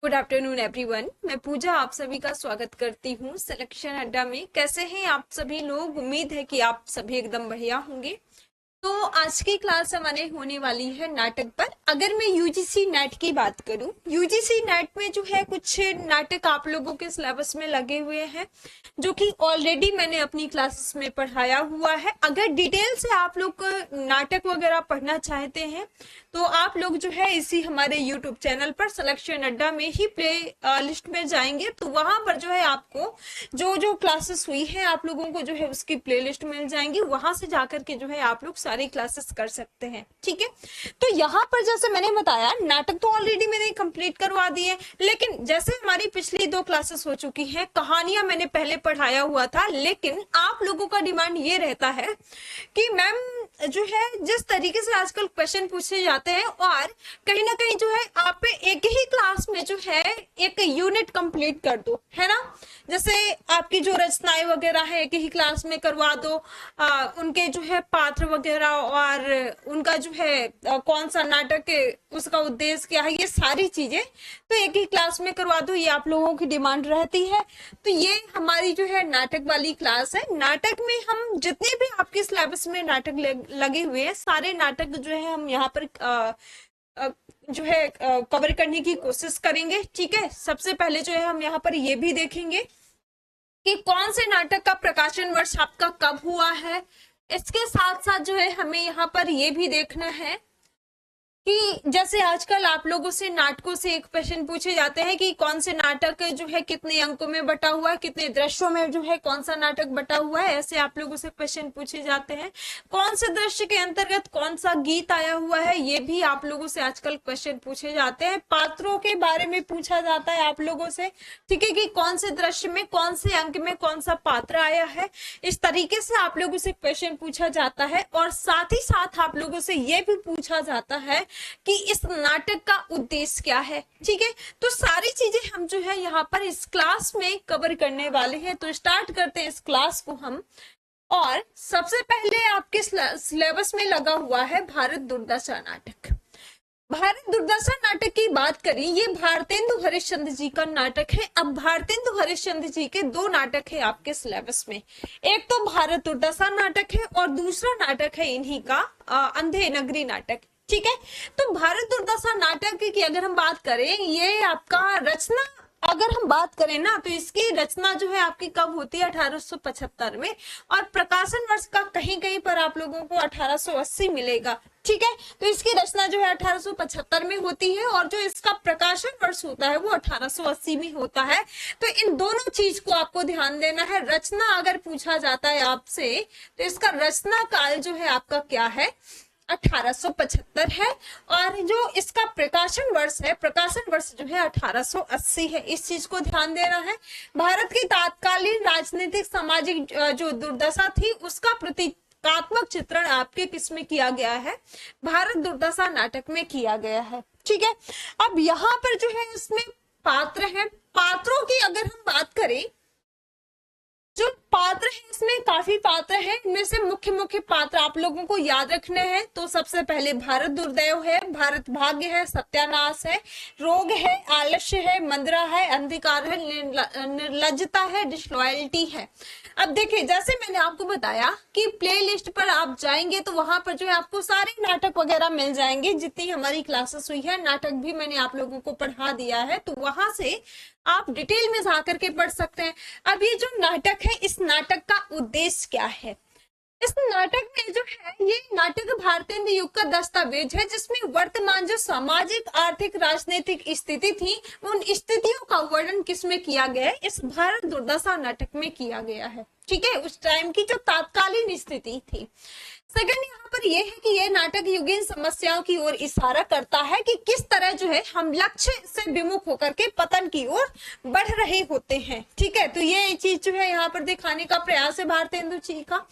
Good afternoon everyone. मैं पूजा आप सभी का स्वागत करती हूँ सिलेक्शन अड्डा में। कैसे हैं आप सभी लोग? उम्मीद है कि आप सभी एकदम बढ़िया होंगे। तो आज की क्लास हमारे होने वाली है नाटक पर। अगर मैं यूजीसी नेट की बात करूं, यूजीसी नेट में जो है कुछ नाटक आप लोगों के सिलेबस में लगे हुए हैं जो कि ऑलरेडी मैंने अपनी क्लासेस में पढ़ाया हुआ है। अगर डिटेल से आप लोग नाटक वगैरह पढ़ना चाहते हैं तो आप लोग जो है इसी हमारे यूट्यूब चैनल पर सिलेक्शन अड्डा में ही प्ले लिस्ट में जाएंगे तो वहां पर जो है आपको जो जो क्लासेस हुई है आप लोगों को जो है उसकी प्लेलिस्ट मिल जाएंगी। वहां से जाकर के जो है आप लोग सारी क्लासेस कर सकते हैं। ठीक है, तो यहाँ पर जैसे मैंने बताया नाटक तो ऑलरेडी मैंने कंप्लीट करवा दिए, लेकिन जैसे हमारी पिछली 2 क्लासेस हो चुकी हैं, कहानियां मैंने पहले पढ़ाया हुआ था, लेकिन आप लोगों का डिमांड ये रहता है कि मैम जो है जिस तरीके से आजकल क्वेश्चन पूछे जाते हैं और कहीं ना कहीं जो है आप एक ही क्लास में जो है एक यूनिट कंप्लीट कर दो, है ना। जैसे आपकी जो रचनाएं वगैरह है एक ही क्लास में करवा दो, उनके जो है पात्र वगैरह और उनका जो है कौन सा नाटक है, उसका उद्देश्य क्या है, ये सारी चीजें तो एक ही क्लास में करवा दो, ये आप लोगों की डिमांड रहती है। तो ये हमारी जो है नाटक वाली क्लास है। नाटक में हम जितने भी आपके सिलेबस में नाटक लगे हुए हैं सारे नाटक जो है हम यहाँ पर जो है कवर करने की कोशिश करेंगे। ठीक है, सबसे पहले जो है हम यहाँ पर ये भी देखेंगे कि कौन से नाटक का प्रकाशन वर्ष आपका कब हुआ है। इसके साथ साथ जो है हमें यहाँ पर ये भी देखना है कि जैसे आजकल आप लोगों से नाटकों से एक क्वेश्चन पूछे जाते हैं कि कौन से नाटक जो है कितने अंकों में बटा हुआ है, कितने दृश्यों में जो है कौन सा नाटक बटा हुआ है, ऐसे आप लोगों से क्वेश्चन पूछे जाते हैं। कौन से दृश्य के अंतर्गत कौन सा गीत आया हुआ है, ये भी आप लोगों से आजकल क्वेश्चन पूछे जाते हैं। पात्रों के बारे में पूछा जाता है आप लोगों से, ठीक है, कि कौन से दृश्य में कौन से अंक में कौन सा पात्र आया है। इस तरीके से आप लोगों से क्वेश्चन पूछा जाता है और साथ ही साथ आप लोगों से ये भी पूछा जाता है कि इस नाटक का उद्देश्य क्या है। ठीक है, तो सारी चीजें हम जो है यहाँ पर इस क्लास में कवर करने वाले हैं। तो स्टार्ट करते हैं इस क्लास को हम। और सबसे पहले आपके सिलेबस में लगा हुआ है भारत दुर्दशा नाटक। भारत दुर्दशा नाटक की बात करें, ये भारतेंदु हरिश्चंद्र जी का नाटक है। अब भारतेंदु हरिश्चंद्र जी के 2 नाटक है आपके सिलेबस में, एक तो भारत दुर्दशा नाटक है और दूसरा नाटक है इन्हीं का अंधे नगरी नाटक। ठीक है, तो भारत दुर्दशा नाटक की अगर हम बात करें, ये आपका रचना अगर हम बात करें ना तो इसकी रचना जो है आपकी कब होती है 1875 में, और प्रकाशन वर्ष का कहीं कहीं पर आप लोगों को 1880 मिलेगा। ठीक है, तो इसकी रचना जो है 1875 में होती है और जो इसका प्रकाशन वर्ष होता है वो 1880 में होता है। तो इन दोनों चीज को आपको ध्यान देना है। रचना अगर पूछा जाता है आपसे तो इसका रचना काल जो है आपका क्या है, 1875 है, और जो इसका प्रकाशन वर्ष है, प्रकाशन वर्ष जो है 1880 है। इस चीज को ध्यान देना है। भारत की तात्कालीन राजनीतिक सामाजिक जो दुर्दशा थी उसका प्रतीकात्मक चित्रण आपके किस में किया गया है, भारत दुर्दशा नाटक में किया गया है। ठीक है, अब यहाँ पर जो है इसमें पात्र है। पात्रों की अगर हम बात करें, जो पात्र है इसमें काफी पात्र है, इनमें से मुख्य मुख्य पात्र आप लोगों को याद रखने हैं। तो सबसे पहले भारत दुर्दैव है, भारत भाग्य है, सत्यानाश है, रोग है, आलस्य है, मंदरा है, अंधकार है, निर्लज्जता है, डिसलॉयल्टी है। अब देखिए, जैसे मैंने आपको बताया कि प्लेलिस्ट पर आप जाएंगे तो वहां पर जो है आपको सारे नाटक वगैरह मिल जाएंगे। जितनी हमारी क्लासेस हुई है, नाटक भी मैंने आप लोगों को पढ़ा दिया है, तो वहां से आप डिटेल में जाकर के पढ़ सकते हैं। अब ये जो नाटक है, इस नाटक का उद्देश्य क्या है? इस नाटक में जो है, ये नाटक भारतेंदु युग का दस्तावेज है जिसमें वर्तमान जो सामाजिक आर्थिक राजनीतिक स्थिति थी उन स्थितियों का वर्णन किसमें किया गया है, इस भारत दुर्दशा नाटक में किया गया है। ठीक है, उस टाइम की जो तात्कालीन स्थिति थी। सेकंड यहाँ पर यह है कि यह नाटक युगीन समस्याओं की ओर इशारा करता है कि किस तरह जो है हम लक्ष्य से विमुख होकर के पतन की ओर बढ़ रहे होते हैं। ठीक है, तो ये चीज जो है यहाँ पर दिखाने का प्रयास है भारतेंदु जी का।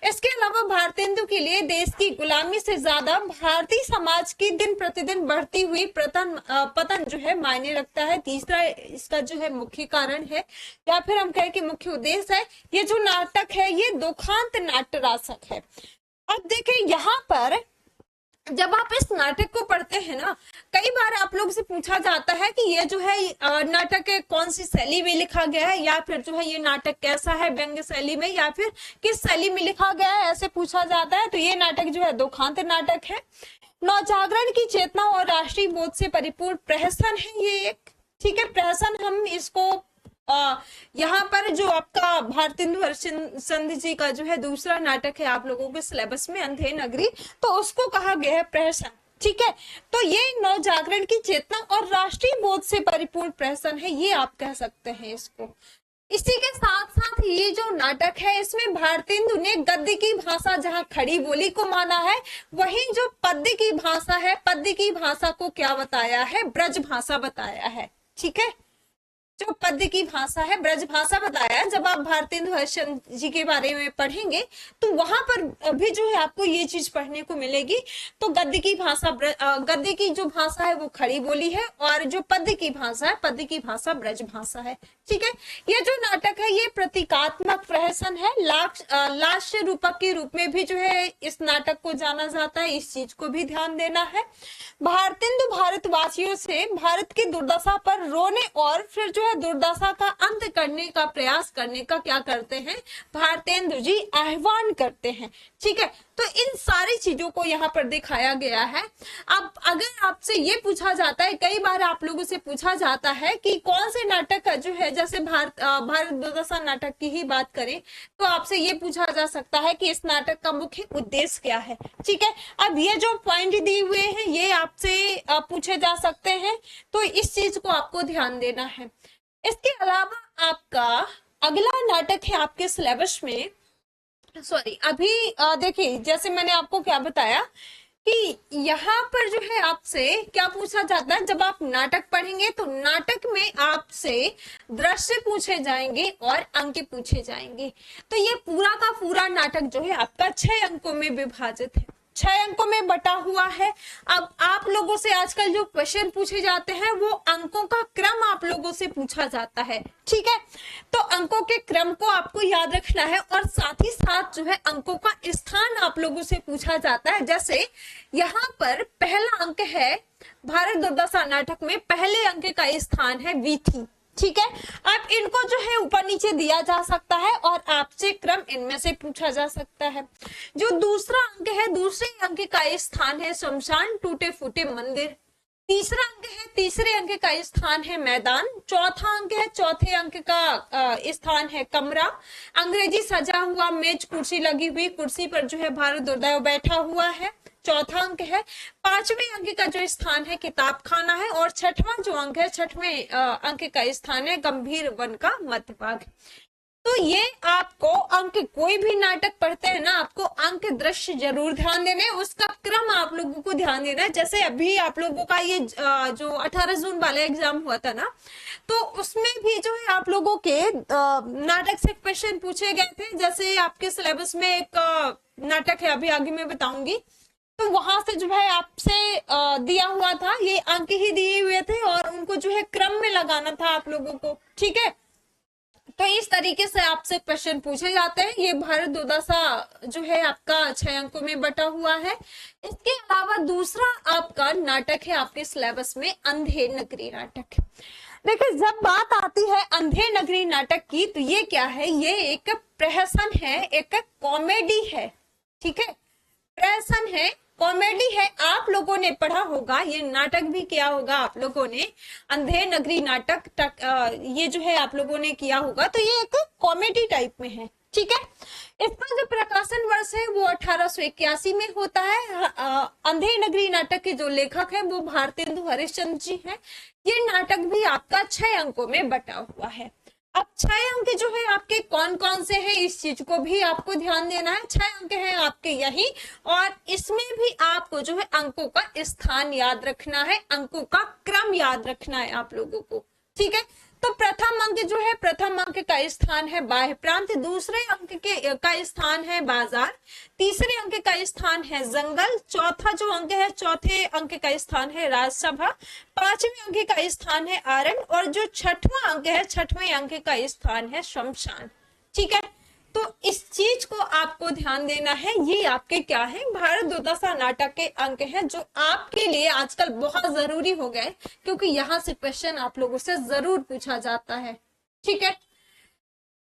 इसके अलावा भारतेंदु के लिए देश की गुलामी से ज्यादा भारतीय समाज की दिन प्रतिदिन बढ़ती हुई पतन जो है मायने रखता है। तीसरा इसका जो है मुख्य कारण है, या फिर हम कहें कि मुख्य उद्देश्य है, ये जो नाटक है ये दुखांत नाट्यरासक है। अब देखें यहाँ पर जब आप इस नाटक को पढ़ते हैं ना, कई बार आप लोग से पूछा जाता है कि ये जो है नाटक कौन सी शैली में लिखा गया है, या फिर जो है ये नाटक कैसा है, व्यंग्य शैली में या फिर किस शैली में लिखा गया है, ऐसे पूछा जाता है। तो ये नाटक जो है दुखांत नाटक है। नवजागरण की चेतना और राष्ट्रीय बोध से परिपूर्ण प्रहसन है ये एक, ठीक है। प्रहसन हम इसको यहाँ पर जो आपका भारतेंदु हरिश्चंद्र जी का जो है दूसरा नाटक है आप लोगों के सिलेबस में, अंधे नगरी, तो उसको कहा गया है प्रहसन, ठीक है। तो ये नवजागरण की चेतना और राष्ट्रीय बोध से परिपूर्ण प्रहसन है, ये आप कह सकते हैं इसको। इसी के साथ साथ ये जो नाटक है इसमें भारतेंदु ने गद्य की भाषा जहां खड़ी बोली को माना है, वहीं जो पद्य की भाषा है, पद्य की भाषा को क्या बताया है, ब्रज भाषा बताया है, ठीक है। जो पद्य की भाषा है ब्रज भाषा बताया। जब आप भारतेंदु हरिश्चंद्र जी के बारे में पढ़ेंगे तो वहां पर भी जो है आपको ये चीज पढ़ने को मिलेगी। तो गद्य की भाषा, गद्य की जो भाषा है वो खड़ी बोली है, और जो पद्य की भाषा है, पद्य की भाषा ब्रज भाषा है, ठीक है। ये जो नाटक है ये प्रतीकात्मक प्रहसन है, लास्य रूपक के रूप में भी जो है इस नाटक को जाना जाता है, इस चीज को भी ध्यान देना है। भारतेंदु भारतवासियों से भारत की दुर्दशा पर रोने और फिर जो है दुर्दशा का अंत करने का प्रयास करने का क्या करते हैं, भारतेंदु जी आह्वान करते हैं, ठीक है। तो इन सारी चीजों को यहाँ पर दिखाया गया है। अब अगर आपसे ये पूछा जाता है, कई बार आप लोगों से पूछा जाता है कि कौन से नाटक का जो है, जैसे भारत दुर्दशा नाटक की ही बात करें तो आपसे ये पूछा जा सकता है कि इस नाटक का मुख्य उद्देश्य क्या है, ठीक है। अब ये जो पॉइंट दिए हुए हैं ये आपसे पूछे जा सकते हैं, तो इस चीज को आपको ध्यान देना है। इसके अलावा आपका अगला नाटक है आपके सिलेबस में, सॉरी अभी देखिए, जैसे मैंने आपको क्या बताया कि यहाँ पर जो है आपसे क्या पूछा जाता है, जब आप नाटक पढ़ेंगे तो नाटक में आपसे दृश्य पूछे जाएंगे और अंक पूछे जाएंगे। तो ये पूरा का पूरा नाटक जो है आपका 6 अंकों में विभाजित है, 6 अंकों में बटा हुआ है। अब आप लोगों से आजकल जो क्वेश्चन पूछे जाते हैं वो अंकों का क्रम आप लोगों से पूछा जाता है, ठीक है। तो अंकों के क्रम को आपको याद रखना है, और साथ ही साथ जो है अंकों का स्थान आप लोगों से पूछा जाता है। जैसे यहाँ पर पहला अंक है, भारत दुर्दशा नाटक में पहले अंक का स्थान है वीथी, ठीक है। अब इनको जो है ऊपर नीचे दिया जा सकता है और आपसे क्रम इनमें से पूछा जा सकता है। जो दूसरा अंक है, दूसरे अंक का स्थान है शमशान, टूटे फूटे मंदिर। तीसरा अंक है, तीसरे अंक का स्थान है मैदान। चौथा अंक है, चौथे अंक का स्थान है कमरा। अंग्रेजी सजा हुआ मेज, कुर्सी लगी हुई, कुर्सी पर जो है भारत दुर्दय बैठा हुआ है, चौथा अंक है। पांचवें अंक का जो स्थान है किताब खाना है, और छठवां जो अंक है, छठवें अंक का स्थान है गंभीर वन का मध्य भाग। तो ये आपको अंक, कोई भी नाटक पढ़ते हैं ना, आपको अंक दृश्य जरूर ध्यान देने, उसका क्रम आप लोगों को ध्यान देना है। जैसे अभी आप लोगों का ये जो 18 जून वाला एग्जाम हुआ था ना, तो उसमें भी जो है आप लोगों के नाटक से क्वेश्चन पूछे गए थे। जैसे आपके सिलेबस में एक नाटक है, अभी आगे मैं बताऊंगी, तो वहां से जो है आपसे दिया हुआ था, ये अंक ही दिए हुए थे और उनको जो है क्रम में लगाना था आप लोगों को, ठीक है। तो इस तरीके से आपसे क्वेश्चन पूछे जाते हैं। ये भारत दुर्दशा जो है आपका 6 अंकों में बटा हुआ है। इसके अलावा दूसरा आपका नाटक है आपके सिलेबस में अंधे नगरी नाटक। देखिए, जब बात आती है अंधे नगरी नाटक की, तो ये क्या है, ये एक प्रहसन है, एक कॉमेडी है, ठीक है। प्रहसन है, कॉमेडी है। आप लोगों ने पढ़ा होगा, ये नाटक भी किया होगा आप लोगों ने, अंधे नगरी नाटक ये जो है आप लोगों ने किया होगा। तो ये एक कॉमेडी टाइप में है, ठीक है। इसका जो प्रकाशन वर्ष है वो 1881 में होता है। अंधे नगरी नाटक के जो लेखक है वो भारतेंदु हरिश्चंद्र जी हैं। ये नाटक भी आपका 6 अंकों में बटा हुआ है। अब 6 अंक जो है आपके कौन कौन से हैं, इस चीज को भी आपको ध्यान देना है। 6 अंक हैं आपके यही, और इसमें भी आपको जो है अंकों का स्थान याद रखना है, अंकों का क्रम याद रखना है आप लोगों को, ठीक है। तो प्रथम अंक जो है, प्रथम अंक का स्थान है बाह्य प्रांत, दूसरे अंक का स्थान है बाजार, तीसरे अंक का स्थान है जंगल, चौथा जो अंक है, चौथे अंक का स्थान है राजसभा, पांचवें अंक का स्थान है आरण, और जो छठवां अंक है, छठवें अंक का स्थान है शमशान, ठीक है। तो इस चीज को आपको ध्यान देना है। ये आपके क्या है, भारत दुर्दशा नाटक के अंक हैं, जो आपके लिए आजकल बहुत जरूरी हो गए, क्योंकि यहाँ से क्वेश्चन आप लोगों से जरूर पूछा जाता है। ठीक है,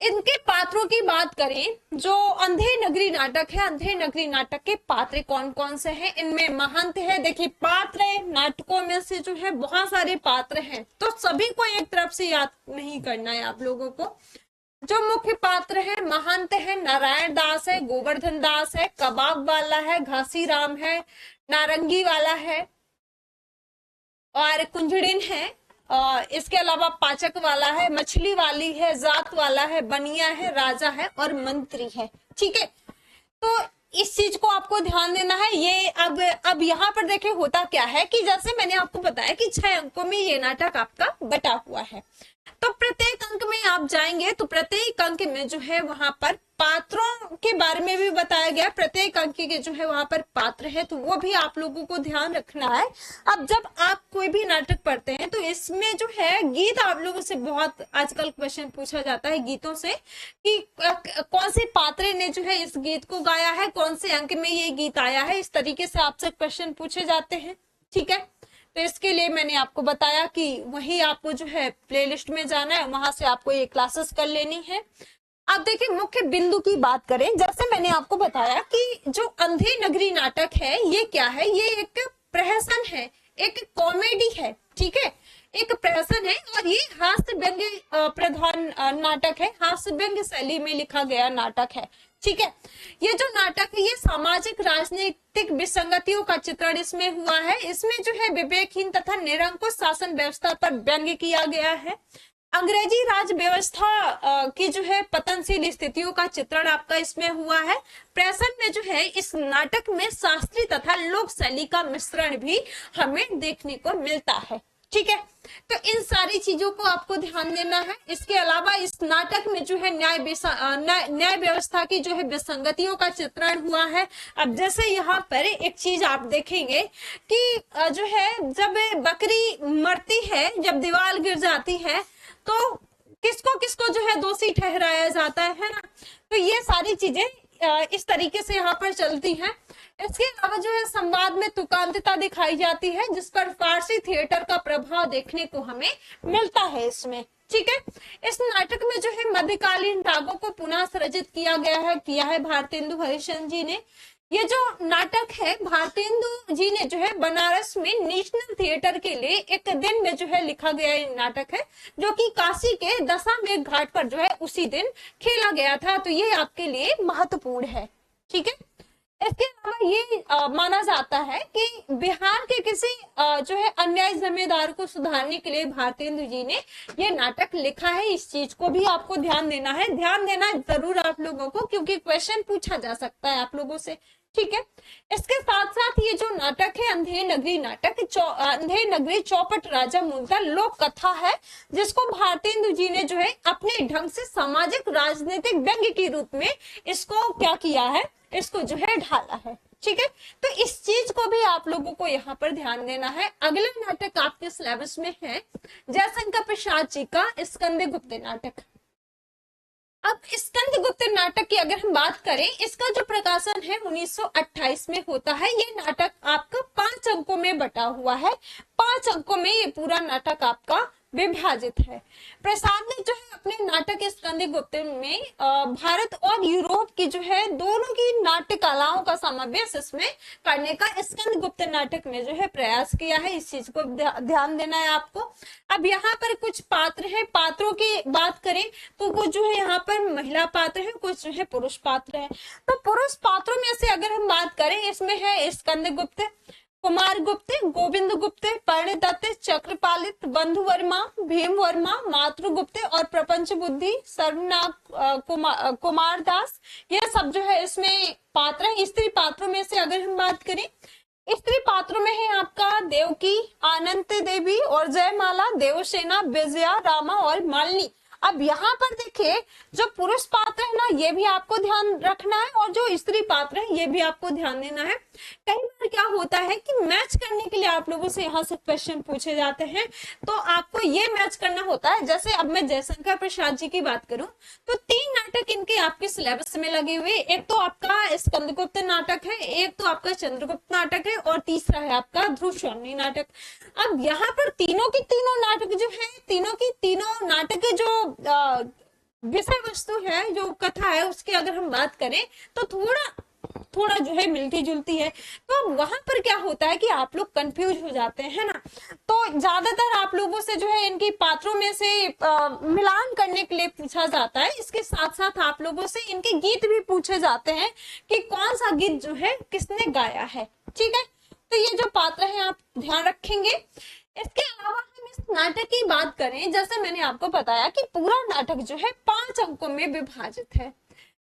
इनके पात्रों की बात करें, जो अंधेर नगरी नाटक है, अंधेर नगरी नाटक के पात्र कौन कौन से हैं? इनमें महंत है। देखिए, पात्र नाटकों में से जो है बहुत सारे पात्र हैं, तो सभी को एक तरफ से याद नहीं करना है आप लोगों को। जो मुख्य पात्र है, महंत है, नारायण दास है, गोवर्धन दास है, कबाब वाला है, घासी राम है, नारंगी वाला है और कुंजड़िन है। इसके अलावा पाचक वाला है, मछली वाली है, जात वाला है, बनिया है, राजा है और मंत्री है। ठीक है, तो इस चीज को आपको ध्यान देना है। ये अब यहाँ पर देखिए होता क्या है कि जैसे मैंने आपको बताया कि 6 अंकों में ये नाटक आपका बटा हुआ है, तो प्रत्येक अंक में आप जाएंगे तो प्रत्येक अंक में जो है वहां पर पात्रों के बारे में भी बताया गया। प्रत्येक अंक के जो है वहां पर पात्र है, तो वो भी आप लोगों को ध्यान रखना है। अब जब आप कोई भी नाटक पढ़ते हैं तो इसमें जो है गीत आप लोगों से बहुत आजकल क्वेश्चन पूछा जाता है गीतों से, कि कौन से पात्र ने जो है इस गीत को गाया है, कौन से अंक में ये गीत आया है, इस तरीके से आपसे क्वेश्चन पूछे जाते हैं। ठीक है, तो इसके लिए मैंने आपको बताया कि वही आपको जो है प्लेलिस्ट में जाना है, वहां से आपको ये क्लासेस कर लेनी है। अब देखिए, मुख्य बिंदु की बात करें, जैसे मैंने आपको बताया कि जो अंधेर नगरी नाटक है ये क्या है, ये एक प्रहसन है, एक कॉमेडी है। ठीक है, एक प्रहसन है और ये हास्य व्यंग्य प्रधान नाटक है, हास्य व्यंग्य शैली में लिखा गया नाटक है। ठीक है, ये जो नाटक है ये सामाजिक राजनीतिक विसंगतियों का चित्रण इसमें हुआ है। इसमें जो है विवेकहीन तथा निरंकुश शासन व्यवस्था पर व्यंग्य किया गया है। अंग्रेजी राज व्यवस्था की जो है पतनशील स्थितियों का चित्रण आपका इसमें हुआ है। प्रहसन में जो है इस नाटक में शास्त्रीय तथा लोक शैली का मिश्रण भी हमें देखने को मिलता है। ठीक है, तो इन सारी चीजों को आपको ध्यान देना है। इसके अलावा इस नाटक में जो है न्याय व्यवस्था की जो है विसंगतियों का चित्रण हुआ है। अब जैसे यहाँ पर एक चीज आप देखेंगे कि जो है जब बकरी मरती है, जब दीवार गिर जाती है, तो किसको किसको जो है दोषी ठहराया जाता है ना। तो ये सारी चीजें इस तरीके से यहाँ पर चलती हैं। इसके अलावा जो है संवाद में तुकांतता दिखाई जाती है, जिस पर फारसी थिएटर का प्रभाव देखने को हमें मिलता है इसमें। ठीक है, इस नाटक में जो है मध्यकालीन रागों को पुनः सृजित किया है भारतेंदु हरिश्चंद्र जी ने। ये जो नाटक है भारतेंदु जी ने जो है बनारस में नेशनल थिएटर के लिए एक दिन में जो है लिखा गया ये नाटक है, जो कि काशी के दशामेध घाट पर जो है उसी दिन खेला गया था। तो ये आपके लिए महत्वपूर्ण है। ठीक है, इसके अलावा ये माना जाता है कि बिहार के किसी जो है अन्यायी जमींदार को सुधारने के लिए भारतेंदु जी ने ये नाटक लिखा है। इस चीज को भी आपको ध्यान देना है, ध्यान देना जरूर आप लोगों को, क्योंकि क्वेश्चन पूछा जा सकता है आप लोगों से। ठीक है, इसके साथ साथ ये जो नाटक है अंधेर नगरी नाटक, अंधेर नगरी चौपट राजा मूलतः लोक कथा है, जिसको भारतेंदु जी ने जो है अपने ढंग से सामाजिक राजनीतिक व्यंग्य के रूप में इसको क्या किया है, इसको जो है ढाला है। ठीक है, तो इस चीज को भी आप लोगों को यहाँ पर ध्यान देना है। अगला नाटक आपके सिलेबस में है जयशंकर प्रसाद जी का स्कंद गुप्त नाटक। अब स्कंद गुप्त नाटक की अगर हम बात करें, इसका जो प्रकाशन है 1928 में होता है। ये नाटक आपका 5 अंकों में बटा हुआ है। 5 अंकों में ये पूरा नाटक आपका विभाजित है। प्रसाद ने जो है अपने नाटक स्कंद गुप्त में भारत और यूरोप की जो है दोनों की नाट्य कलाओं का समावेश इसमें करने का स्कंद गुप्त नाटक में जो है प्रयास किया है। इस चीज को ध्यान देना है आपको। अब यहाँ पर कुछ पात्र हैं, पात्रों की बात करें तो वो जो है यहाँ पर महिला पात्र है, कुछ जो है पुरुष पात्र है। तो पुरुष पात्रों में से अगर हम बात करें, इसमें है स्कंद गुप्त, कुमार गुप्त, गोविंद गुप्त, परिणदत्त, चक्रपालित, बंधु वर्मा, भीम वर्मा, मातृ गुप्त और प्रपंच बुद्धि, सर्वनाग कुमार दास, ये सब जो है इसमें पात्र है। स्त्री पात्रों में से अगर हम बात करें, स्त्री पात्रों में है आपका देवकी, अनंत देवी और जयमाला, देवसेना, विजया, रामा और मालिनी। अब यहाँ पर देखिए जो पुरुष पात्र है ना ये भी आपको ध्यान रखना है और जो स्त्री पात्र है ये भी आपको ध्यान देना है। कई बार क्या होता है कि मैच करने के लिए आप लोगों से यहाँ से क्वेश्चन पूछे जाते हैं, तो आपको ये मैच करना होता है। जैसे अब मैं जयशंकर प्रसाद जी की बात करूं तो 3 नाटक इनके आपके सिलेबस में लगे हुए, एक तो आपका स्कंदगुप्त नाटक है, एक तो आपका चंद्रगुप्त नाटक है और तीसरा है आपका ध्रुवस्वामिनी नाटक। अब यहाँ पर तीनों की तीनों नाटक जो है, तीनों की तीनों नाटक के जो विषय वस्तु है, जो कथा है, उसकी अगर हम बात करें तो थोड़ा जो है मिलती जुलती है। तो अब वहां पर क्या होता है कि आप लोग कंफ्यूज हो जाते हैं ना, तो ज्यादातर आप लोगों से जो है इनकी पात्रों में से मिलान करने के लिए पूछा जाता है। इसके साथ साथ आप लोगों से इनके गीत भी पूछे जाते हैं कि कौन सा गीत जो है किसने गाया है। ठीक है, तो ये जो पात्र है आप ध्यान रखेंगे। इसके अलावा हम इस नाटक की बात करें, जैसे मैंने आपको बताया कि पूरा नाटक जो है 5 अंकों में विभाजित है।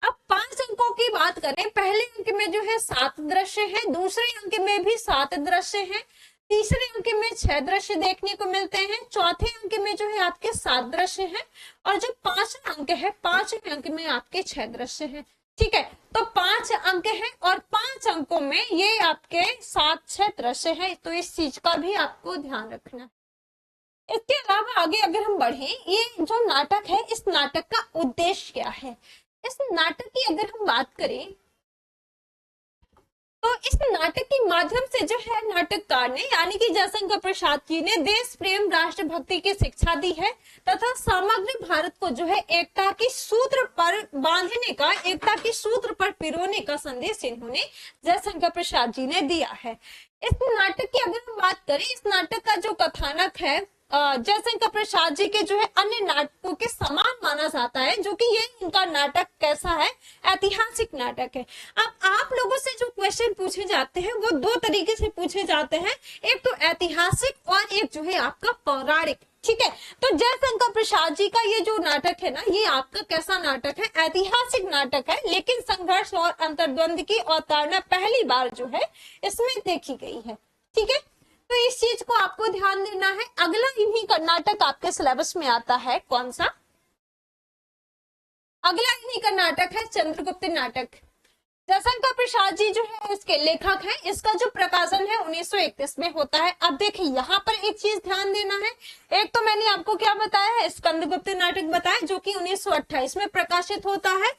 अब 5 अंकों की बात करें, पहले अंक में जो है 7 दृश्य है, दूसरे अंक में भी 7 दृश्य है, तीसरे अंक में 6 दृश्य देखने को मिलते हैं, चौथे अंक में जो है आपके 7 दृश्य है और जो 5वां अंक है 5वें अंक में आपके 6 दृश्य है। ठीक है, तो 5 अंक है और 5 अंकों में ये आपके 7-6 दृश्य है, तो इस चीज का भी आपको ध्यान रखना है। इसके अलावा आगे अगर हम बढ़े, ये जो नाटक है इस नाटक का उद्देश्य क्या है। इस नाटक की अगर हम बात करें तो इस नाटक के माध्यम से जो है नाटककार ने यानी कि जयशंकर प्रसाद जी ने देश प्रेम राष्ट्रभक्ति की शिक्षा दी है तथा समग्र भारत को जो है एकता की सूत्र पर बांधने का, एकता की सूत्र पर पिरोने का संदेश इन्होंने जयशंकर प्रसाद जी ने दिया है। इस नाटक की अगर हम बात करें, इस नाटक का जो कथानक है जयशंकर प्रसाद जी के जो है अन्य नाटकों के समान माना जाता है, जो कि ये इनका नाटक कैसा है, ऐतिहासिक नाटक है। अब आप लोगों से जो क्वेश्चन पूछे जाते हैं वो 2 तरीके से पूछे जाते हैं, एक तो ऐतिहासिक और एक जो है आपका पौराणिक। ठीक है, तो जयशंकर प्रसाद जी का ये जो नाटक है ना, ये आपका कैसा नाटक है, ऐतिहासिक नाटक है, लेकिन संघर्ष और अंतर्द्वंद की अवतारणा पहली बार जो है इसमें देखी गई है। ठीक है, तो इस चीज को आपको ध्यान देना है। अगला इन्हीं का नाटक आपके सिलेबस में आता है, कौन सा, अगला इन्हीं का नाटक है चंद्रगुप्त नाटक। जयशंकर प्रसाद जी जो है इसके लेखक हैं, इसका जो प्रकाशन है 1931 में होता है। अब देखिए यहाँ पर एक चीज ध्यान देना है, एक तो मैंने आपको क्या बताया है, स्कंदगुप्त नाटक बताया जो कि 1928 में प्रकाशित होता है।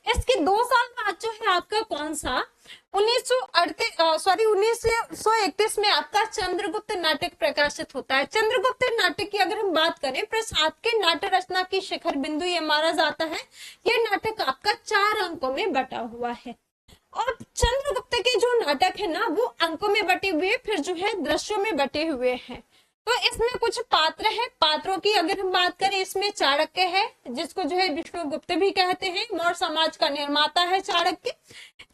इसके 2 साल बाद जो है आपका कौन सा 1931 में आपका चंद्रगुप्त नाटक प्रकाशित होता है। चंद्रगुप्त नाटक की अगर हम बात करें, प्रसाद के नाट्य रचना की शिखर बिंदु ये माना जाता है। ये नाटक आपका 4 अंकों में बटा हुआ है और चंद्रगुप्त के जो नाटक है ना वो अंकों में बटे हुए, फिर जो है दृश्यों में बटे हुए हैं। तो इसमें कुछ पात्र हैं, पात्रों की अगर हम बात करें, इसमें चाणक्य है जिसको जो है विष्णुगुप्त भी कहते हैं, मौर्य समाज का निर्माता है चाणक्य।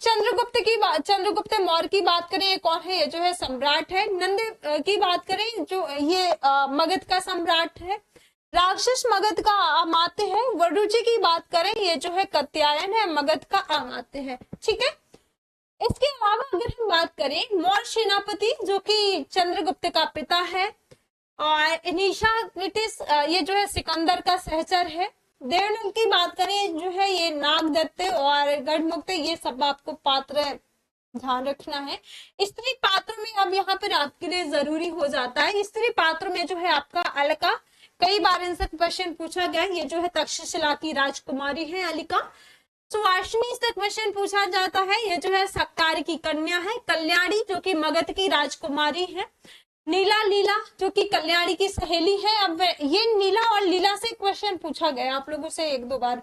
चंद्रगुप्त मौर्य की बात करें, कौन है, ये जो है सम्राट है। नंद की बात करें, जो ये मगध का सम्राट है। राक्षस मगध का अमात्य है। वरुचि की बात करें, ये जो है कात्यायन है, मगध का अमात्य है। ठीक है, इसके अलावा अगर हम बात करें, मौर्य सेनापति जो कि चंद्रगुप्त का पिता है, और निशाक्रिटिस ये जो है सिकंदर का सहचर है। देवनल की बात करें जो है ये नागदत्त और गढ़मुक्त, ये सब आपको पात्र ध्यान रखना है। स्त्री पात्र में अब यहाँ पर आपके लिए जरूरी हो जाता है, स्त्री पात्र में जो है आपका अलका, कई बार इनसे क्वेश्चन पूछा गया, ये जो है तक्षशिला की राजकुमारी है अलिका। सुवासिनी से क्वेश्चन पूछा जाता है, ये जो है सक्कार की कन्या है। कल्याणी जो कि मगध की राजकुमारी है। नीला लीला जो कि कल्याणी की सहेली है। अब ये नीला और लीला से क्वेश्चन पूछा गया आप लोगों से 1-2 बार।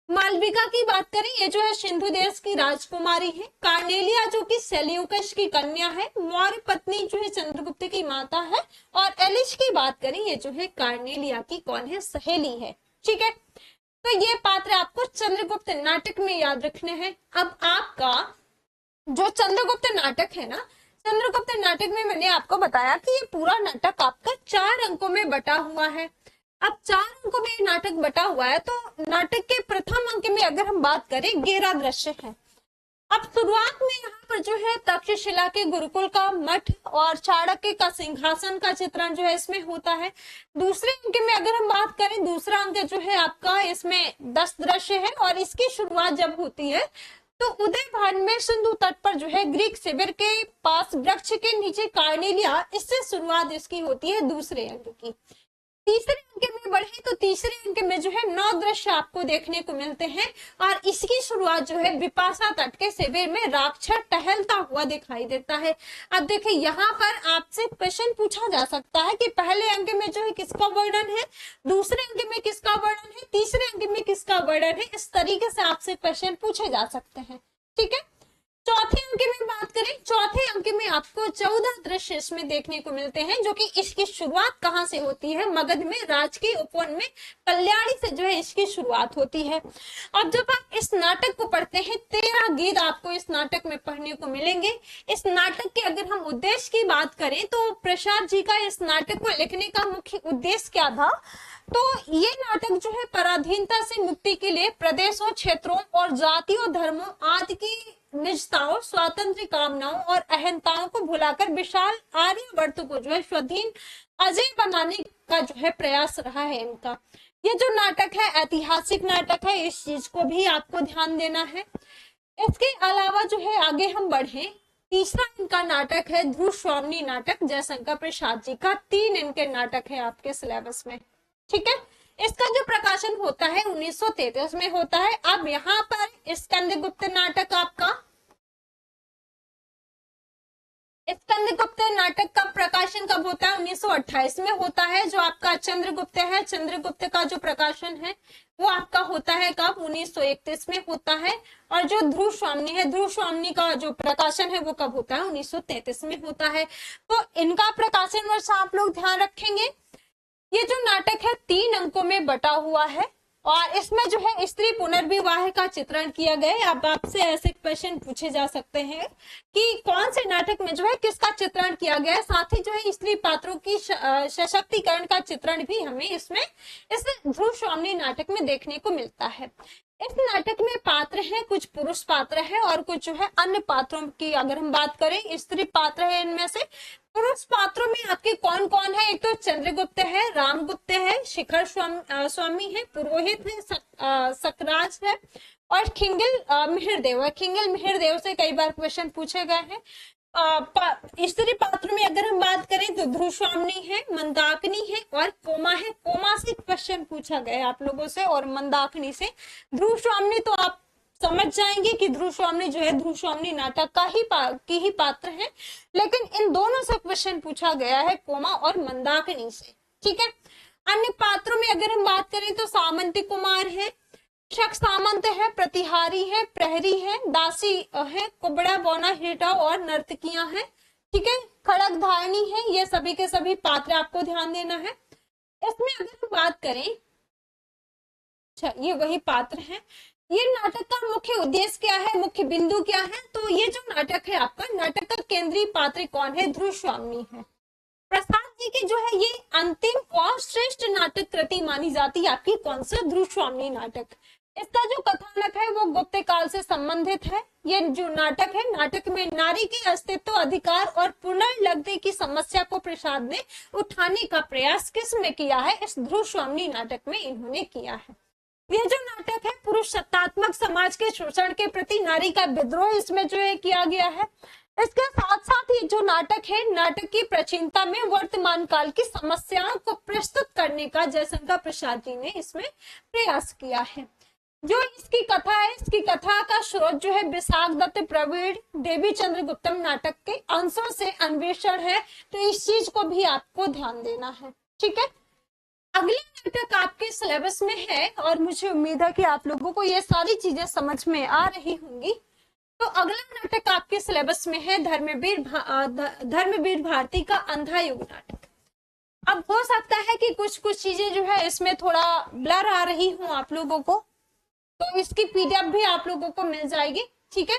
मालविका की बात करें, ये जो है सिंधु देश की राजकुमारी है। कार्नेलिया जो कि सेल्यूकस की कन्या है। मौर्य पत्नी जो है चंद्रगुप्त की माता है। और एलिश की बात करें, ये जो है कार्नेलिया की कौन है, सहेली है। ठीक है, तो ये पात्र आपको चंद्रगुप्त नाटक में याद रखने हैं। अब आपका जो चंद्रगुप्त नाटक है ना, चंद्रगुप्त नाटक में मैंने आपको बताया कि ये पूरा नाटक आपका 4 अंकों में बटा हुआ है। अब 4 अंकों में नाटक बटा हुआ है, तो नाटक के प्रथम अंक में अगर हम बात करें 11 दृश्य है। अब शुरुआत में यहाँ पर जो है तक्षशिला के गुरुकुल का मठ और चाणक्य का सिंहासन का चित्रण जो है इसमें होता है। दूसरे अंक में अगर हम बात करें, दूसरा अंक जो है आपका इसमें 10 दृश्य है और इसकी शुरुआत जब होती है तो उदय भान में सिंधु तट पर जो है ग्रीक शिविर के पास वृक्ष के नीचे कार्नेलिया, इससे शुरुआत इसकी होती है दूसरे अंक की। तीसरे अंक में बढ़े तो तीसरे अंक में जो है 9 दृश्य आपको देखने को मिलते हैं और इसकी शुरुआत जो है विपाशा तट के शिविर में राक्षस टहलता हुआ दिखाई देता है। अब देखिए यहाँ पर आपसे प्रश्न पूछा जा सकता है कि पहले अंक में जो है किसका वर्णन है, दूसरे अंक में किसका वर्णन है, तीसरे अंक में किसका वर्णन है। इस तरीके से आपसे प्रश्न पूछे जा सकते हैं। ठीक है, चौथे अंक में बात करें, चौथे अंक में आपको 14 दृश्य इसमें देखने को मिलते हैं, जो कि इसकी शुरुआत कहां से होती है, मगध में राजकीय उपवन में कल्याणी से जो है इसकी शुरुआत होती है। अब जब आप इस नाटक को पढ़ते हैं, 13 गीत आपको इस नाटक में पढ़ने को मिलेंगे। इस नाटक के अगर हम उद्देश्य की बात करें तो प्रसाद जी का इस नाटक को लिखने का मुख्य उद्देश्य क्या था, तो ये नाटक जो है पराधीनता से मुक्ति के लिए प्रदेशों, क्षेत्रों और जातियों, धर्मों आदि की निजताओं, स्वातंत्र कामनाओं और अहंताओं को भुलाकर विशाल आर्यवर्त को जो है स्वाधीन अजय बनाने का जो है प्रयास रहा है इनका। ये जो नाटक है ऐतिहासिक नाटक है, इस चीज को भी आपको ध्यान देना है। इसके अलावा जो है आगे हम बढ़े, तीसरा इनका नाटक है ध्रुव स्वामिनी नाटक, जयशंकर प्रसाद जी का। 3 इनके नाटक है आपके सिलेबस में। ठीक है, इसका जो प्रकाशन होता है 1933 में होता है। अब यहाँ पर स्कंदगुप्त नाटक आपका, स्कंदगुप्त नाटक का प्रकाशन कब होता है, 1928 में होता है। जो आपका चंद्रगुप्त है, चंद्रगुप्त का जो प्रकाशन है वो आपका होता है कब, 1931 में होता है। और जो ध्रुव स्वामिनी है, ध्रुव स्वामिनी का जो प्रकाशन है वो कब होता है, 1933 में होता है। तो इनका प्रकाशन वर्ष आप लोग ध्यान रखेंगे। ये जो नाटक है 3 अंकों में बटा हुआ है और इसमें जो है स्त्री पुनर्विवाह का चित्रण किया गया है। अब आपसे ऐसे क्वेश्चन पूछे जा सकते हैं कि कौन से नाटक में जो है किसका चित्रण किया गया है, साथ ही जो है स्त्री पात्रों की सशक्तिकरण का चित्रण भी हमें इसमें इस ध्रुव स्वामिनी नाटक में देखने को मिलता है। इस नाटक में पात्र हैं, कुछ पुरुष पात्र है और कुछ जो है अन्य पात्रों की अगर हम बात करें, स्त्री पात्र है। इनमें से पुरुष पात्रों में आपके कौन कौन है, एक तो चंद्रगुप्त है, रामगुप्त है, शिखर स्वामी है, पुरोहित है, सकराज है और खिंगल मिहिरदेव है। खिंगल मिहिरदेव से कई बार क्वेश्चन पूछे गए हैं। स्त्री पात्र में अगर हम बात करें तो ध्रुव स्वामिनी है, मंदाकिनी है और कोमा है। कोमा से क्वेश्चन पूछा गया आप लोगों से और मंदाकिनी से। ध्रुव स्वामिनी तो आप समझ जाएंगे कि ध्रुव स्वामिनी जो है ध्रुव स्वामिनी नाटक का ही पात्र है, लेकिन इन दोनों से क्वेश्चन पूछा गया है, कोमा और मंदाकिनी से। ठीक है, अन्य पात्रों में अगर हम बात करें तो सामंती कुमार है, शक सामंत है, प्रतिहारी है, प्रहरी है, दासी है, कुबड़ा बौना हिटा और नर्तकियां हैं। ठीक है, खड़क धारणी है। ये सभी के सभी पात्र आपको ध्यान देना है। इसमें अगर हम बात करें, अच्छा ये वही पात्र हैं। ये नाटक का मुख्य उद्देश्य क्या है, मुख्य बिंदु क्या है, तो ये जो नाटक है आपका, नाटक का केंद्रीय पात्र कौन है, ध्रुव स्वामिनी है। प्रसाद जी की जो है ये अंतिम और श्रेष्ठ नाटक कृति मानी जाती है आपकी, कौन सा, ध्रुव स्वामिनी नाटक। इसका जो कथानक है वो गुप्त काल से संबंधित है। ये जो नाटक है, नाटक में नारी के अस्तित्व, अधिकार और पुनर्लग्न की समस्या को प्रसाद ने उठाने का प्रयास किसमें किया है, इस ध्रुव स्वामिनी नाटक में इन्होंने किया है। ये जो नाटक है पुरुष सत्तात्मक समाज के शोषण के प्रति नारी का विद्रोह इसमें जो है किया गया है। इसके साथ साथ ये जो नाटक है, नाटक की प्राचीनता में वर्तमान काल की समस्याओं को प्रस्तुत करने का जयशंकर प्रसाद जी ने इसमें प्रयास किया है। जो इसकी कथा है, इसकी कथा का स्रोत जो है विशाख दत्त प्रवीण देवी चंद्रगुप्तम नाटक के अंशों से अन्वेषण है, तो इस चीज को भी आपको ध्यान देना है। ठीक है, अगला नाटक आपके सिलेबस में है और मुझे उम्मीद है कि आप लोगों को ये सारी चीजें समझ में आ रही होंगी। तो अगला नाटक आपके सिलेबस में है धर्मवीर भारती का अंधा युग नाटक। अब हो सकता है कि कुछ चीजें जो है इसमें थोड़ा ब्लर आ रही हूँ आप लोगों को, तो इसकी पीडीएफ भी आप लोगों को मिल जाएगी। ठीक है,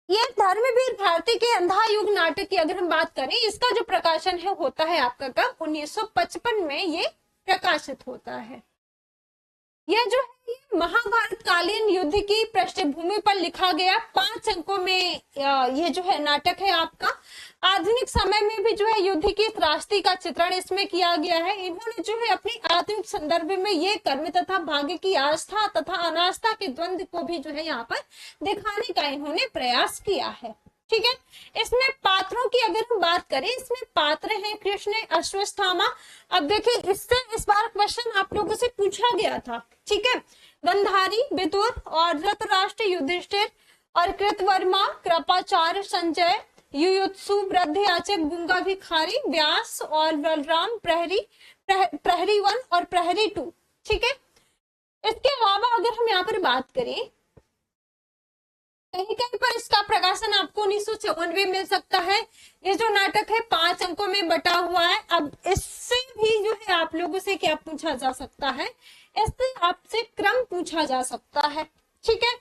ये धर्मवीर भारती के अंधा युग नाटक की अगर हम बात करें, इसका जो प्रकाशन है होता है आपका कब, 1955 में ये प्रकाशित होता है। यह जो है ये महाभारत कालीन युद्ध की पृष्ठभूमि पर लिखा गया 5 अंकों में ये जो है नाटक है आपका। आधुनिक समय में भी जो है युद्ध की त्रासदी का चित्रण इसमें किया गया है। इन्होंने जो है अपनी आधुनिक संदर्भ में ये कर्म तथा भाग्य की आस्था तथा अनास्था के द्वंद्व को भी जो है यहाँ पर दिखाने का इन्होंने प्रयास किया है। ठीक है, इसमें पात्रों की अगर हम बात करें, इसमें पात्र हैं कृष्ण, अश्वत्थामा। अब देखिए इससे इस बार क्वेश्चन आप लोगों से पूछा गया था। ठीक है, गंधारी, विदुर और धृतराष्ट्र, युधिष्ठिर और कृतवर्मा, कृपाचार्य, संजय, युयुत्सु, वृद्धयाचक, गुंगा भिखारी, व्यास और बलराम, प्रहरी 1 और प्रहरी 2। ठीक है, इसके अलावा अगर हम यहाँ पर बात करें, कहीं कहीं पर इसका प्रकाशन आपको 1954 मिल सकता है। ये जो नाटक है 5 अंकों में बटा हुआ है। अब इससे भी जो है आप लोगों से क्या पूछा जा सकता है, इससे आपसे क्रम पूछा जा सकता है। ठीक है,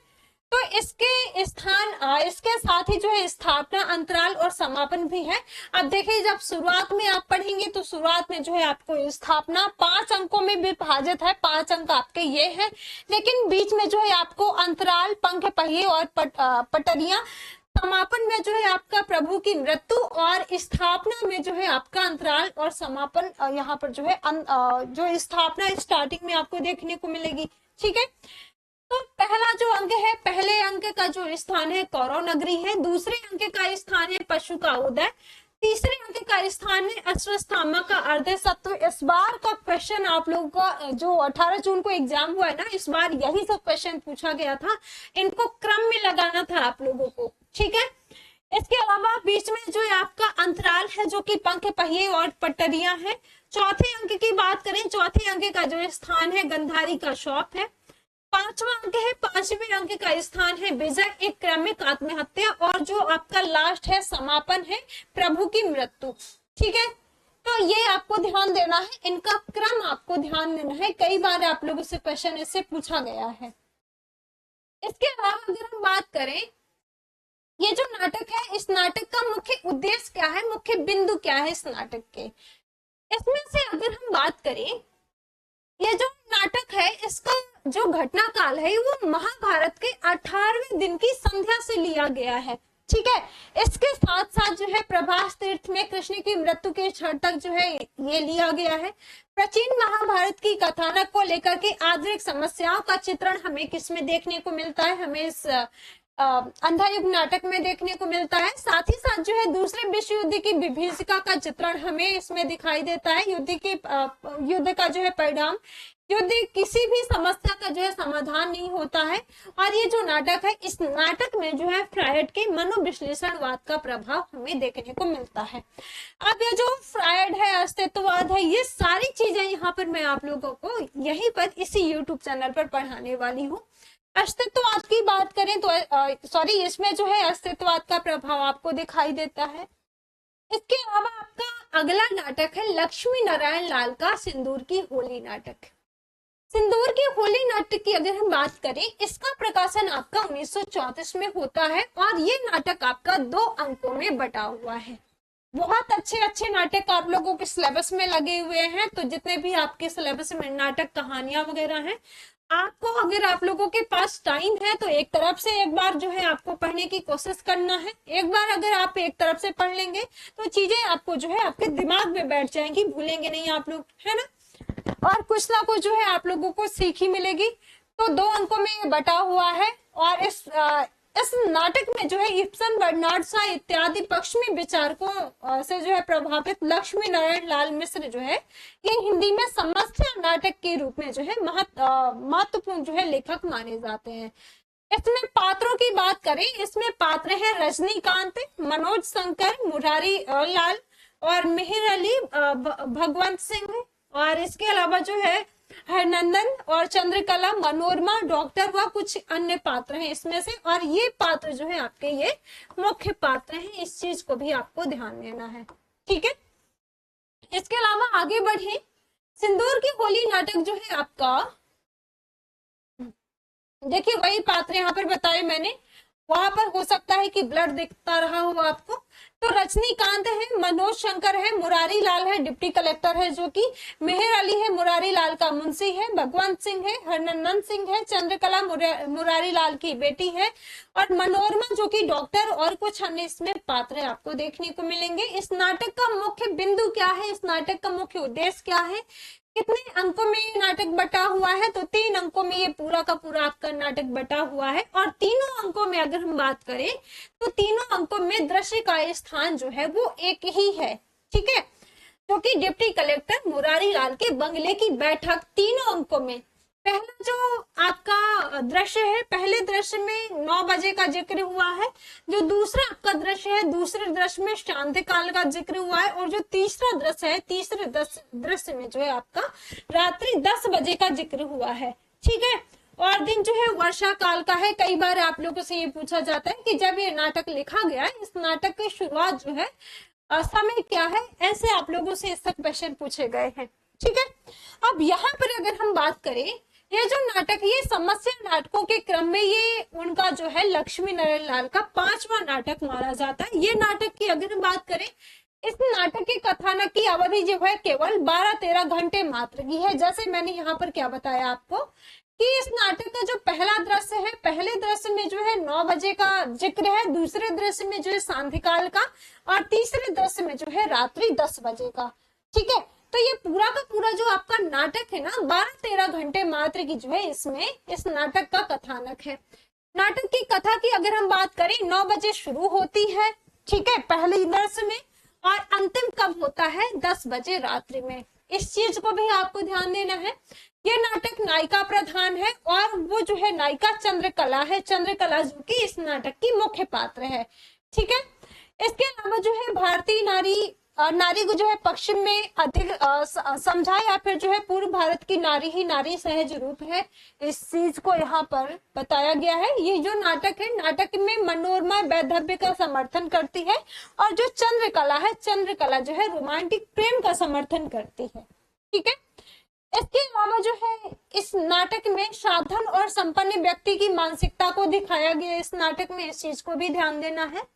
तो इसके स्थान, इसके साथ ही जो है स्थापना, अंतराल और समापन भी है। अब देखिए जब शुरुआत में आप पढ़ेंगे तो शुरुआत में जो है आपको स्थापना 5 अंकों में विभाजित है, 5 अंक आपके ये हैं, लेकिन बीच में जो है आपको अंतराल, पंख पहिए और पटरियां, समापन में जो है आपका प्रभु की मृत्यु और स्थापना में जो है आपका अंतराल और समापन, यहाँ पर जो है जो स्थापना स्टार्टिंग में आपको देखने को मिलेगी। ठीक है, तो पहला जो अंक है, पहले अंक का जो स्थान है कौरव नगरी है, दूसरे अंक का स्थान है पशु का उदय, तीसरे अंक का स्थान है अश्वत्थामा का अर्ध सत्व। इस बार का क्वेश्चन आप लोगों का जो 18 जून को एग्जाम हुआ है ना, इस बार यही सब क्वेश्चन पूछा गया था, इनको क्रम में लगाना था आप लोगों को। ठीक है, इसके अलावा बीच में जो है आपका अंतराल है जो कि पंख पहिए और पटरियां है। चौथे अंक की बात करें, चौथे अंक का जो स्थान है गंधारी का शौक है। 5वां अंक है, 5वें अंक का स्थान है विजय, एक क्रमिक आत्महत्या, और जो आपका लास्ट है समापन है प्रभु की मृत्यु। ठीक है, तो ये आपको ध्यान देना है, इनका क्रम आपको ध्यान देना है, कई बार आप लोगों से क्वेश्चन इससे पूछा गया है। इसके अलावा अगर हम बात करें, ये जो नाटक है, इस नाटक का मुख्य उद्देश्य क्या है, मुख्य बिंदु क्या है इस नाटक के, इसमें से अगर हम बात करें, ये जो नाटक है इसका जो घटना काल है वो महाभारत के 18वें दिन की संध्या से लिया गया है। ठीक है, इसके साथ साथ जो है प्रभास तीर्थ में कृष्ण की मृत्यु के क्षण तक जो है ये लिया गया है। प्राचीन महाभारत की कथानक को लेकर के आधुनिक समस्याओं का चित्रण हमें किसमें देखने को मिलता है, हमें इस अंधा युग नाटक में देखने को मिलता है। साथ ही साथ जो है दूसरे विश्व युद्ध की विभीषिका का चित्रण हमें इसमें दिखाई देता है। युद्ध का जो है परिणाम, युद्ध किसी भी समस्या का जो है समाधान नहीं होता है। और ये जो नाटक है, इस नाटक में जो है फ्रायड के मनोविश्लेषणवाद का प्रभाव हमें देखने को मिलता है। अब ये जो फ्रायड है, अस्तित्ववाद है, ये सारी चीजें यहाँ पर मैं आप लोगों को यहीं पर इसी यूट्यूब चैनल पर पढ़ाने वाली हूँ। अस्तित्ववाद की बात करें तो इसमें जो है अस्तित्ववाद का प्रभाव आपको दिखाई देता है। इसके अलावा आपका अगला नाटक है लक्ष्मी नारायण लाल का सिंदूर की होली नाटक। सिंदूर की होली नाटक की अगर हम बात करें, इसका प्रकाशन आपका 1934 में होता है और ये नाटक आपका 2 अंकों में बटा हुआ है। बहुत अच्छे अच्छे नाटक आप लोगों के सिलेबस में लगे हुए हैं, तो जितने भी आपके सिलेबस में नाटक कहानियां वगैरह हैं, आपको अगर आप लोगों के पास टाइम है तो एक तरफ से एक बार जो है आपको पढ़ने की कोशिश करना है। एक बार अगर आप एक तरफ से पढ़ लेंगे तो चीजें आपको जो है आपके दिमाग में बैठ जाएंगी, भूलेंगे नहीं आप लोग, है ना, और कुछ ना कुछ जो है आप लोगों को सीख ही मिलेगी। तो 2 अंकों में बटा हुआ है और इस नाटक में जो है इब्सन, बर्नार्ड शॉ इत्यादि पश्चिमी विचारकों से जो है प्रभावित लक्ष्मी नारायण लाल मिश्र जो है ये हिंदी में समस्या नाटक के रूप में जो है महत्वपूर्ण जो है लेखक माने जाते हैं। इसमें पात्रों की बात करें, इसमें पात्र हैं रजनीकांत, मनोज शंकर, मुरारी लाल और मेहर अली, भगवंत सिंह, और इसके अलावा जो है हरनंदन और चंद्रकला, मनोरमा, डॉक्टर व कुछ अन्य पात्र हैं इसमें से। और ये पात्र जो है आपके ये मुख्य पात्र हैं, इस चीज को भी आपको ध्यान देना है। ठीक है, इसके अलावा आगे बढ़े, सिंदूर की होली नाटक जो है आपका, देखिए वही पात्र यहाँ पर बताए मैंने, वहां पर हो सकता है कि ब्लड दिखता रहा हो आपको, तो रजनीकांत है, मनोज शंकर है, मुरारी लाल है डिप्टी कलेक्टर है जो कि, मेहर अली है मुरारी लाल का मुंशी है, भगवंत सिंह है, हरनंदन सिंह है, चंद्रकला मुरारी लाल की बेटी है, और मनोरमा जो कि डॉक्टर, और कुछ अन्य इसमें पात्र आपको देखने को मिलेंगे। इस नाटक का मुख्य बिंदु क्या है, इस नाटक का मुख्य उद्देश्य क्या है, कितने अंकों में ये नाटक बटा हुआ है, तो 3 अंकों में ये पूरा का पूरा आपका नाटक बटा हुआ है। और तीनों अंकों में अगर हम बात करें तो तीनों अंकों में दृश्य का स्थान जो है वो एक ही है, ठीक है, जो कि डिप्टी कलेक्टर मुरारी लाल के बंगले की बैठक। तीनों अंकों में पहला जो आपका दृश्य है, पहले दृश्य में 9 बजे का जिक्र हुआ है, जो दूसरा आपका दृश्य है, दूसरे दृश्य में शांति काल का जिक्र हुआ है, और जो तीसरा दृश्य है, तीसरे दृश्य में जो है आपका रात्रि 10 बजे का जिक्र हुआ है, ठीक है। और दिन जो है वर्षा काल का है। कई बार आप लोगों से ये पूछा जाता है कि जब ये नाटक लिखा गया है, इस नाटक की शुरुआत जो है समय क्या है, ऐसे आप लोगों से इस तक क्वेश्चन पूछे गए हैं, ठीक है। अब यहाँ पर अगर हम बात करें, ये जो नाटक, ये समस्या नाटकों के क्रम में ये उनका जो है लक्ष्मी नारायण लाल का 5वां नाटक माना जाता है। ये नाटक की अगर हम बात करें, इस नाटक की कथानक की अवधि जो है केवल 12-13 घंटे मात्र की है। जैसे मैंने यहाँ पर क्या बताया आपको कि इस नाटक का जो पहला दृश्य है, पहले दृश्य में जो है 9 बजे का जिक्र है, दूसरे दृश्य में जो है सांध्यकाल का, और तीसरे दृश्य में जो है रात्रि 10 बजे का, ठीक है। तो ये पूरा का पूरा जो आपका नाटक है ना, 12-13 घंटे मात्र की जो है इसमें इस नाटक का कथानक है। नाटक की कथा की अगर हम बात करें, 9 बजे शुरू होती है, ठीक है, पहले दृश्य में, और अंतिम कब होता है, 10 बजे रात्रि में। इस चीज को भी आपको ध्यान देना है। ये नाटक नायिका प्रधान है, और वो जो है नायिका चंद्रकला है, चंद्रकला जो कि इस नाटक की मुख्य पात्र है, ठीक है। इसके अलावा जो है भारतीय नारी को जो है पश्चिम में अधिक समझा, या फिर जो है पूर्व भारत की नारी ही नारी सहज रूप है, इस चीज को यहाँ पर बताया गया है। ये जो नाटक है, नाटक में मनोरमा वैधव्य का समर्थन करती है, और जो चंद्रकला है, चंद्रकला जो है रोमांटिक प्रेम का समर्थन करती है, ठीक है। इसके अलावा जो है इस नाटक में साधन और संपन्न व्यक्ति की मानसिकता को दिखाया गया है। इस नाटक में इस चीज को भी ध्यान देना है।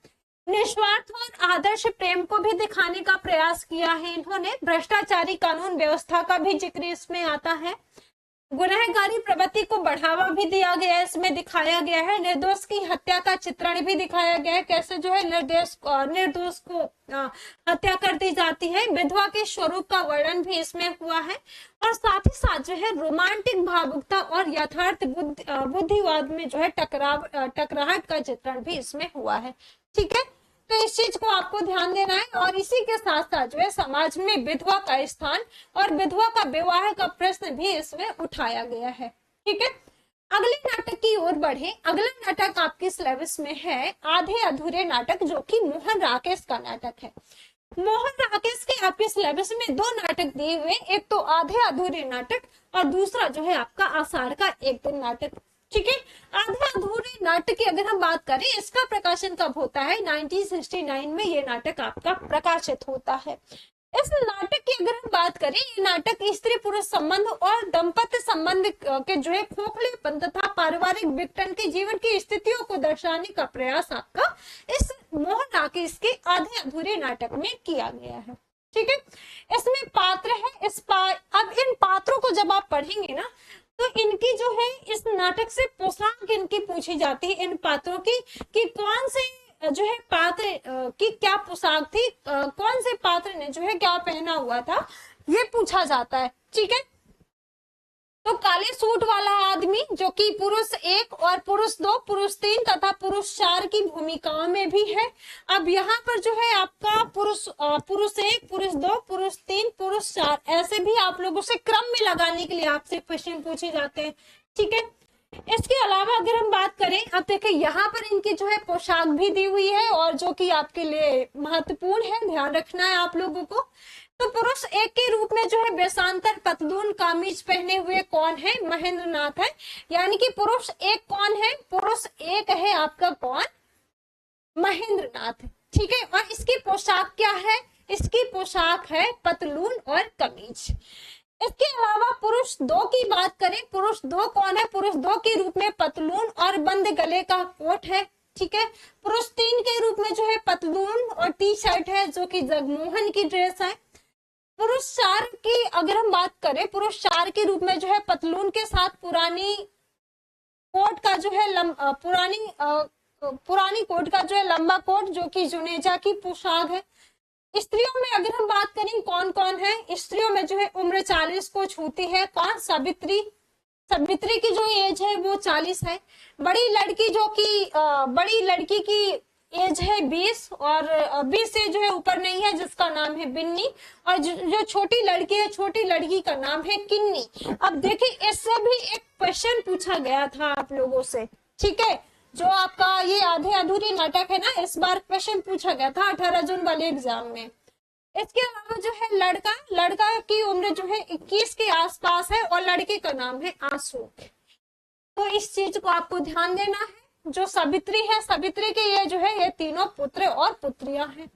निस्वार्थ और आदर्श प्रेम को भी दिखाने का प्रयास किया है इन्होंने। भ्रष्टाचारी कानून व्यवस्था का भी जिक्र इसमें आता है। गुनहगारी प्रवृत्ति को बढ़ावा भी दिया गया है, इसमें दिखाया गया है। निर्दोष की हत्या का चित्रण भी दिखाया गया है, कैसे जो है निर्दोष को हत्या कर दी जाती है। विधवा के स्वरूप का वर्णन भी इसमें हुआ है, और साथ ही साथ जो है रोमांटिक भावुकता और यथार्थ बुद्धिवाद में जो है टकराहट का चित्रण भी इसमें हुआ है, ठीक है। तो इस चीज को आपको ध्यान देना है। और इसी के साथ साथ जो है समाज में विधवा का स्थान और विधवा का विवाह का प्रश्न भी इसमें उठाया गया है, ठीक है। अगले नाटक की ओर बढ़े। अगला नाटक आपके सिलेबस में है आधे अधूरे नाटक, जो कि मोहन राकेश का नाटक है। मोहन राकेश के आपके सिलेबस में 2 नाटक दिए हुए, एक तो आधे अधूरे नाटक और दूसरा जो है आपका आषाढ़ का एक दिन नाटक, ठीक है। आधे अधूरे नाटक की अगर हम बात करें, इसका प्रकाशन कब होता है, 1969 में ये नाटक आपका प्रकाशित होता है। इस नाटक की अगर हम बात करें, ये नाटक स्त्री पुरुष संबंध और दाम्पत्य संबंध के जो है खोखलेपन तथा पारिवारिक विघटन के जीवन की स्थितियों को दर्शाने का प्रयास आपका इस मोहन राकेश के आधे अधूरे नाटक में किया गया है, ठीक है। इसमें पात्र है, अब इन पात्रों को जब आप पढ़ेंगे ना, तो इनकी जो है इस नाटक से पोशाक इनकी पूछी जाती है, इन पात्रों की, कि कौन से जो है पात्र की क्या पोशाक थी, कौन से पात्र ने जो है क्या पहना हुआ था, ये पूछा जाता है, ठीक है। तो काले सूट वाला आदमी जो कि पुरुष 1 और पुरुष 2, पुरुष 3 तथा पुरुष 4 की भूमिकाओं में भी है। अब यहाँ पर जो है आपका पुरुष 1, पुरुष 2, पुरुष 3, पुरुष 4, ऐसे भी आप लोगों से क्रम में लगाने के लिए आपसे क्वेश्चन पूछे जाते हैं, ठीक है। इसके अलावा अगर हम बात करें, अब देखिए यहाँ पर इनकी जो है पोशाक भी दी हुई है, और जो कि आपके लिए महत्वपूर्ण है, ध्यान रखना है आप लोगों को। तो पुरुष 1 के रूप में जो है वेशांतर पतलून कामीज पहने हुए कौन है, महेंद्र नाथ है। यानी कि पुरुष 1 कौन है, पुरुष 1 है आपका कौन, महेंद्र नाथ, ठीक है। और इसकी पोशाक क्या है, इसकी पोशाक है पतलून और कमीज। इसके अलावा पुरुष 2 की बात करें, पुरुष 2 कौन है, पुरुष 2 के रूप में पतलून और बंद गले का कोट है, ठीक है। पुरुष 3 के रूप में जो है पतलून और टी शर्ट है जो कि जगमोहन की ड्रेस है। पुरुष 4 की अगर हम बात करें, पुरुष 4 के रूप में जो है पतलून के साथ पुरानी कोट का जो है पुरानी कोट का जो है लंबा कोट जो कि जुनेजा की पोशाक है। स्त्रियों में अगर हम बात करें कौन कौन है, स्त्रियों में जो है उम्र 40 को छूती है कौन, सावित्री। सावित्री की जो एज है वो 40 है। बड़ी लड़की की एज है 20 और 20 से जो है ऊपर नहीं है, जिसका नाम है बिन्नी। और जो छोटी लड़की है, छोटी लड़की का नाम है किन्नी। अब देखिए इससे भी एक क्वेश्चन पूछा गया था आप लोगों से, ठीक है। जो आपका ये आधे अधूरे नाटक है ना, इस बार क्वेश्चन पूछा गया था 18 जून वाले एग्जाम में। इसके अलावा जो है लड़का की उम्र जो है 21 के आसपास है और लड़के का नाम है आंसू। तो इस चीज को आपको ध्यान देना है। जो सावित्री है, सावित्री के ये जो है ये तीनों पुत्र और पुत्रियां हैं।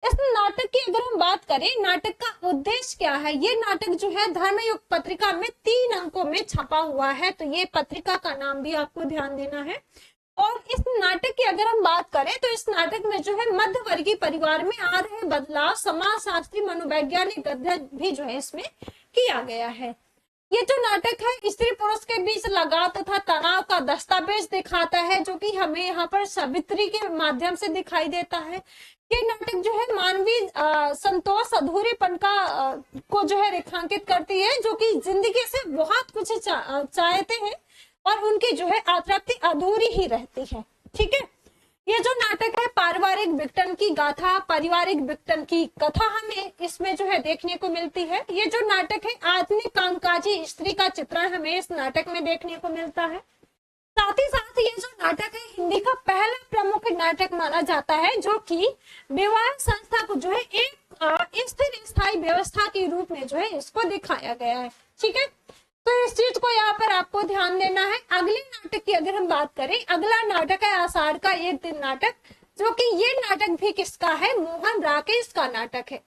इस नाटक की अगर हम बात करें, नाटक का उद्देश्य क्या है, ये नाटक जो है धर्मयुग पत्रिका में 3 अंकों में छपा हुआ है। तो ये पत्रिका का नाम भी आपको ध्यान देना है। और इस नाटक की अगर हम बात करें तो इस नाटक में जो है मध्यवर्गीय परिवार में आ रहे बदलाव, समाजशास्त्री मनोवैज्ञानिक अध्ययन भी जो है इसमें किया गया है। ये जो नाटक है स्त्री पुरुष के बीच लगाव तथा तनाव का दस्तावेज दिखाता है, जो कि हमें यहाँ पर सावित्री के माध्यम से दिखाई देता है। ये नाटक जो है मानवीय संतोष अधूरेपन का को जो है रेखांकित करती है, जो कि जिंदगी से बहुत कुछ चाहते हैं और उनकी जो है आतृप्ति अधूरी ही रहती है, ठीक है। ये जो नाटक है पारिवारिक विघटन की गाथा, पारिवारिक विघटन की कथा हमें इसमें जो है देखने को मिलती है। ये जो नाटक है आधुनिक कामकाजी स्त्री का चित्रण हमें इस नाटक में देखने को मिलता है। साथ ही साथ ये जो नाटक है हिंदी का पहला प्रमुख नाटक माना जाता है, जो कि विवाह संस्था को जो है एक स्थिर स्थायी व्यवस्था के रूप में जो है इसको दिखाया गया है, ठीक है। तो इस चीज को यहाँ पर आपको ध्यान देना है। अगले नाटक की अगर हम बात करें, अगला नाटक है आषाढ़ का एक दिन नाटक, जो कि ये नाटक भी किसका है, मोहन राकेश का नाटक है।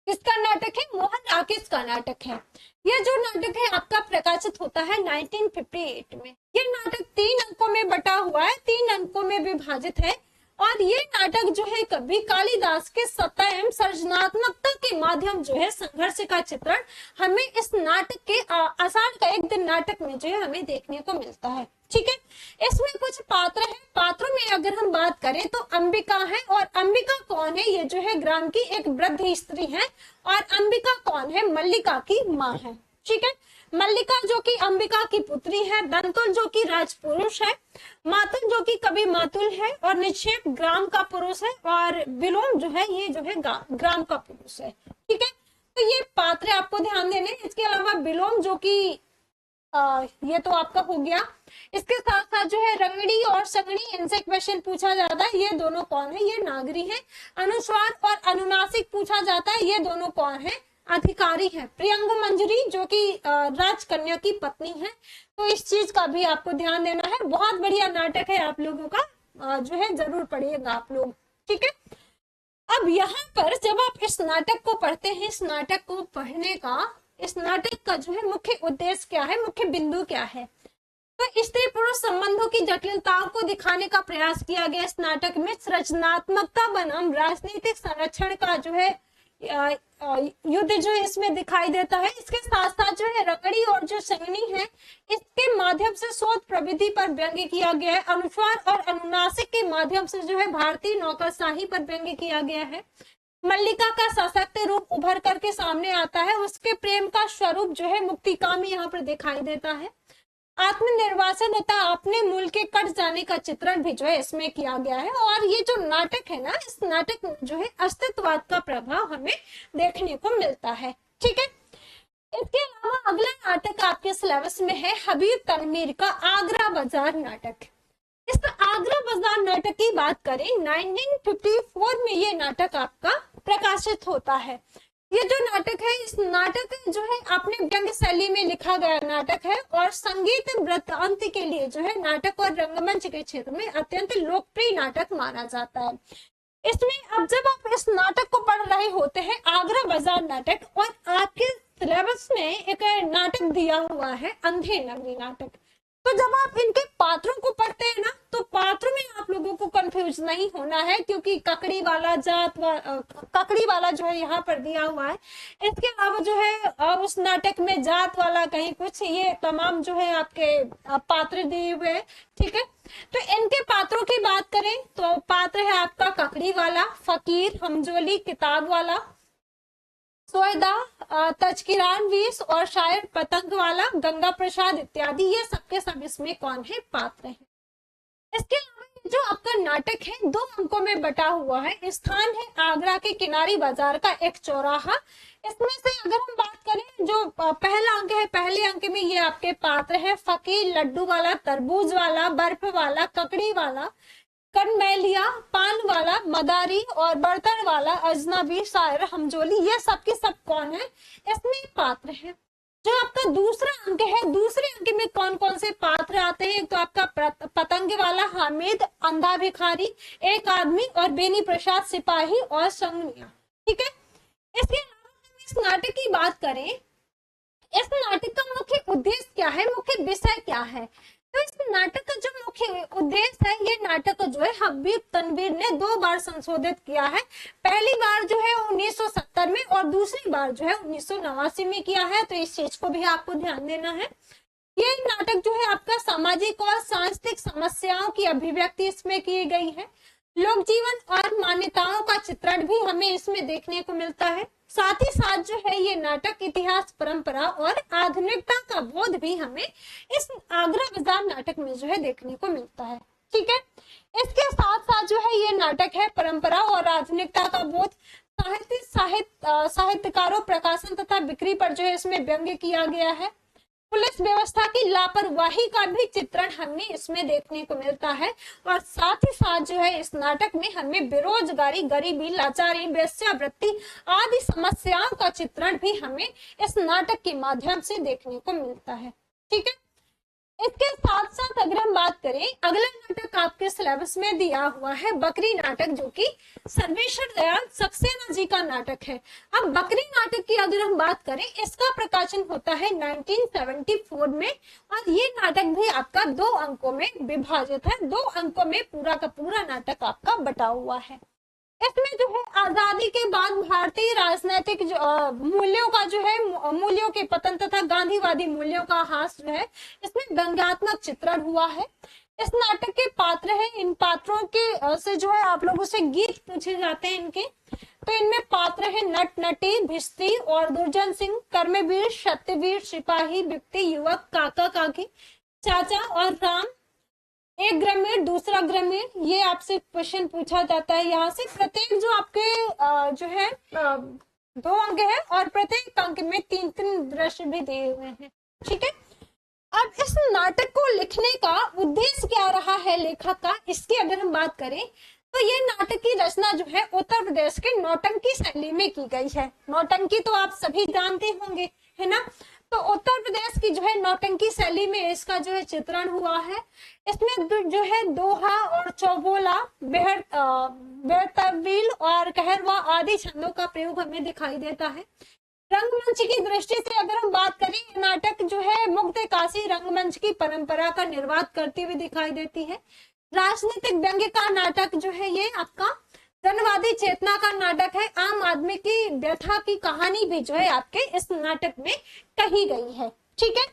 किसका नाटक है, मोहन राकेश का नाटक है। यह जो नाटक है आपका प्रकाशित होता है 1958 में। ये नाटक 3 अंकों में बटा हुआ है, 3 अंकों में विभाजित है। और ये नाटक जो है कवि कालिदास के सत्ता एवं सृजनात्मकता के माध्यम जो है संघर्ष का चित्रण हमें इस नाटक के आषाढ़ का एक दिन नाटक में जो है हमें देखने को मिलता है, ठीक है। इसमें कुछ पात्र हैं। पात्रों में अगर हम बात करें तो अंबिका है, और अंबिका कौन है, ये जो है ग्राम की एक वृद्ध स्त्री है। और अंबिका कौन है, मल्लिका की माँ है, ठीक है। मल्लिका जो कि अंबिका की पुत्री है, दंतुल जो कि राजपुरुष है, मातुल जो कि कवि मातुल है, और निक्षेप ग्राम का पुरुष है, और विलोम जो है ये जो है ग्राम का पुरुष है, ठीक है। तो ये पात्र आपको ध्यान देने। इसके अलावा विलोम जो कि ये तो आपका हो गया। इसके साथ साथ जो है रंगड़ी और संगड़ी, इनसे क्वेश्चन पूछा जाता है, ये दोनों कौन है, ये नागरी है। अनुस्वार और अनुनासिक पूछा जाता है, ये दोनों कौन है, अधिकारी है। प्रियंगु मंजरी जो कि राजकन्या की पत्नी है। तो इस चीज का भी आपको ध्यान देना है। बहुत बढ़िया नाटक है, आप लोगों का जो है जरूर पढ़िएगा आप लोग, ठीक है। अब यहाँ पर जब आप इस नाटक को पढ़ते हैं, इस नाटक को पढ़ने का, इस नाटक का जो है मुख्य उद्देश्य क्या है, मुख्य बिंदु क्या है, तो स्त्री पुरुष संबंधों की जटिलताओं को दिखाने का प्रयास किया गया इस नाटक में। सृजनात्मकता बनाम राजनीतिक संरक्षण का जो है युद्ध जो इसमें दिखाई देता है। इसके साथ साथ जो है रगड़ी और जो संगनी है, इसके माध्यम से शोध प्रविधि पर व्यंग्य किया गया है। अनुस्वार और अनुनासिक के माध्यम से जो है भारतीय नौकरशाही पर व्यंग्य किया गया है। मल्लिका का सशक्त रूप उभर करके सामने आता है, उसके प्रेम का स्वरूप जो है मुक्तिकामी यहाँ पर दिखाई देता है। आत्मनिर्वासन तथा अपने मूल के कट जाने का चित्रण भी जो है इसमें किया गया है। और ये जो नाटक है ना, इस नाटक में जो है अस्तित्ववाद का प्रभाव हमें देखने को मिलता है, ठीक है। इसके अलावा अगला नाटक आपके सिलेबस में है हबीब तनवीर का आगरा बाजार नाटक। इस आगरा बाजार नाटक की बात करें, 1954 में ये नाटक आपका प्रकाशित होता है। ये जो नाटक है, इस नाटक जो है अपने व्यंग शैली में लिखा गया नाटक है, और संगीत वृत्तांत के लिए जो है नाटक और रंगमंच के क्षेत्र में अत्यंत लोकप्रिय नाटक माना जाता है। इसमें अब जब आप इस नाटक को पढ़ रहे होते हैं, आगरा बाजार नाटक, और आपके सिलेबस में एक नाटक दिया हुआ है अंधे नगरी नाटक। तो जब आप इनके पात्रों को पढ़ते हैं ना, तो पात्रों में आप लोगों को कंफ्यूज नहीं होना है, क्योंकि ककड़ी वाला ककड़ी वाला जो है यहाँ पर दिया हुआ है। इसके अलावा जो है उस नाटक में जात वाला कहीं कुछ, ये तमाम जो है आपके पात्र दिए हुए हैं। ठीक है, तो इनके पात्रों की बात करें तो पात्र है आपका ककड़ी वाला, फकीर, हमजोली, किताब वाला, सोयदा, तजकिरानवीस और शायर पतंग वाला, गंगा प्रसाद इत्यादि, ये सबके सब इसमें कौन है, पात्र है। इसके अलावा जो आपका नाटक है 2 अंकों में बटा हुआ है। स्थान है आगरा के किनारी बाजार का एक चौराहा। इसमें से अगर हम बात करें, जो पहला अंक है, पहले अंक में ये आपके पात्र है फकीर, लड्डू वाला, तरबूज वाला, बर्फ वाला, ककड़ी वाला, कनमैलिया, पान वाला, मदारी और बर्तन वाला, अजनबी, शायर, हमजोली, ये सब के सब कौन है, इसमें पात्र है। जो आपका दूसरा अंक है, दूसरे अंक में कौन कौन से पात्र आते हैं, तो आपका पतंग वाला, हामिद, अंधा भिखारी, एक आदमी और बेनी प्रसाद सिपाही और संगनिया। ठीक है, इसके अलावा हम इस नाटक की बात करें, इस नाटक का मुख्य उद्देश्य क्या है, मुख्य विषय क्या है। तो इस नाटक का जो मुख्य उद्देश्य है, ये नाटक जो है हबीब तनवीर ने 2 बार संशोधित किया है। पहली बार जो है 1970 में और दूसरी बार जो है 1989 में किया है। तो इस चीज को भी आपको ध्यान देना है। ये नाटक जो है आपका सामाजिक और सांस्कृतिक समस्याओं की अभिव्यक्ति इसमें की गई है। लोक जीवन और मान्यताओं का चित्रण भी हमें इसमें देखने को मिलता है। साथ ही साथ जो है ये नाटक इतिहास, परंपरा और आधुनिकता का बोध भी हमें इस आगरा बाजार नाटक में जो है देखने को मिलता है। ठीक है, इसके साथ साथ जो है ये नाटक है परंपरा और आधुनिकता का बोध, साहित्यकारों, प्रकाशन तथा बिक्री पर जो है इसमें व्यंग्य किया गया है। पुलिस व्यवस्था की लापरवाही का भी चित्रण हमें इसमें देखने को मिलता है। और साथ ही साथ जो है इस नाटक में हमें बेरोजगारी, गरीबी, लाचारी, वेश्यावृत्ति आदि समस्याओं का चित्रण भी हमें इस नाटक के माध्यम से देखने को मिलता है। ठीक है, इसके साथ साथ अगर हम बात करें, अगला नाटक आपके सिलेबस में दिया हुआ है बकरी नाटक, जो कि सर्वेश्वर दयाल सक्सेना जी का नाटक है। अब बकरी नाटक की अगर हम बात करें, इसका प्रकाशन होता है 1974 में और ये नाटक भी आपका 2 अंकों में विभाजित है। 2 अंकों में पूरा का पूरा नाटक आपका बटा हुआ है। इसमें जो है आजादी के बाद भारतीय राजनीतिक मूल्यों का जो है, मूल्यों के पतन तथा गांधीवादी मूल्यों का ह्रास जो है, इसमें व्यंग्यात्मक चित्रण हुआ है। इस नाटक के पात्र हैं, इन पात्रों के से जो है आप लोगों से गीत पूछे जाते हैं इनके। तो इनमें पात्र है नट, नटी, भिस्ती और दुर्जन सिंह, कर्मवीर, सत्यवीर, सिपाही, व्यक्ति, युवक, काका, काकी, चाचा और राम, एक ग्रामीण, दूसरा ग्रामीण, ये आपसे क्वेश्चन पूछा जाता है। यहाँ से प्रत्येक जो आपके जो है 2 अंक है और प्रत्येक अंक में 3-3 दृश्य भी दिए हुए हैं। ठीक है, अब इस नाटक को लिखने का उद्देश्य क्या रहा है लेखक का, इसकी अगर हम बात करें तो ये नाटक की रचना जो है उत्तर प्रदेश के नौटंकी शैली में की गई है। नौटंकी तो आप सभी जानते होंगे, है ना। तो उत्तर प्रदेश की जो है नौटंकी शैली में इसका जो है चित्रण हुआ है। इसमें जो है दोहा और चौबोला, बेहतवील और कहरवा आदि छंदों का प्रयोग हमें दिखाई देता है। रंगमंच की दृष्टि से अगर हम बात करें, नाटक जो है मुग्ध काशी रंगमंच की परंपरा का निर्वाह करती हुई दिखाई देती है। राजनीतिक व्यंग्य का नाटक जो है ये आपका जनवादी चेतना का नाटक है। आम आदमी की व्यथा की कहानी भी जो है आपके इस नाटक में कही गई है। ठीक है,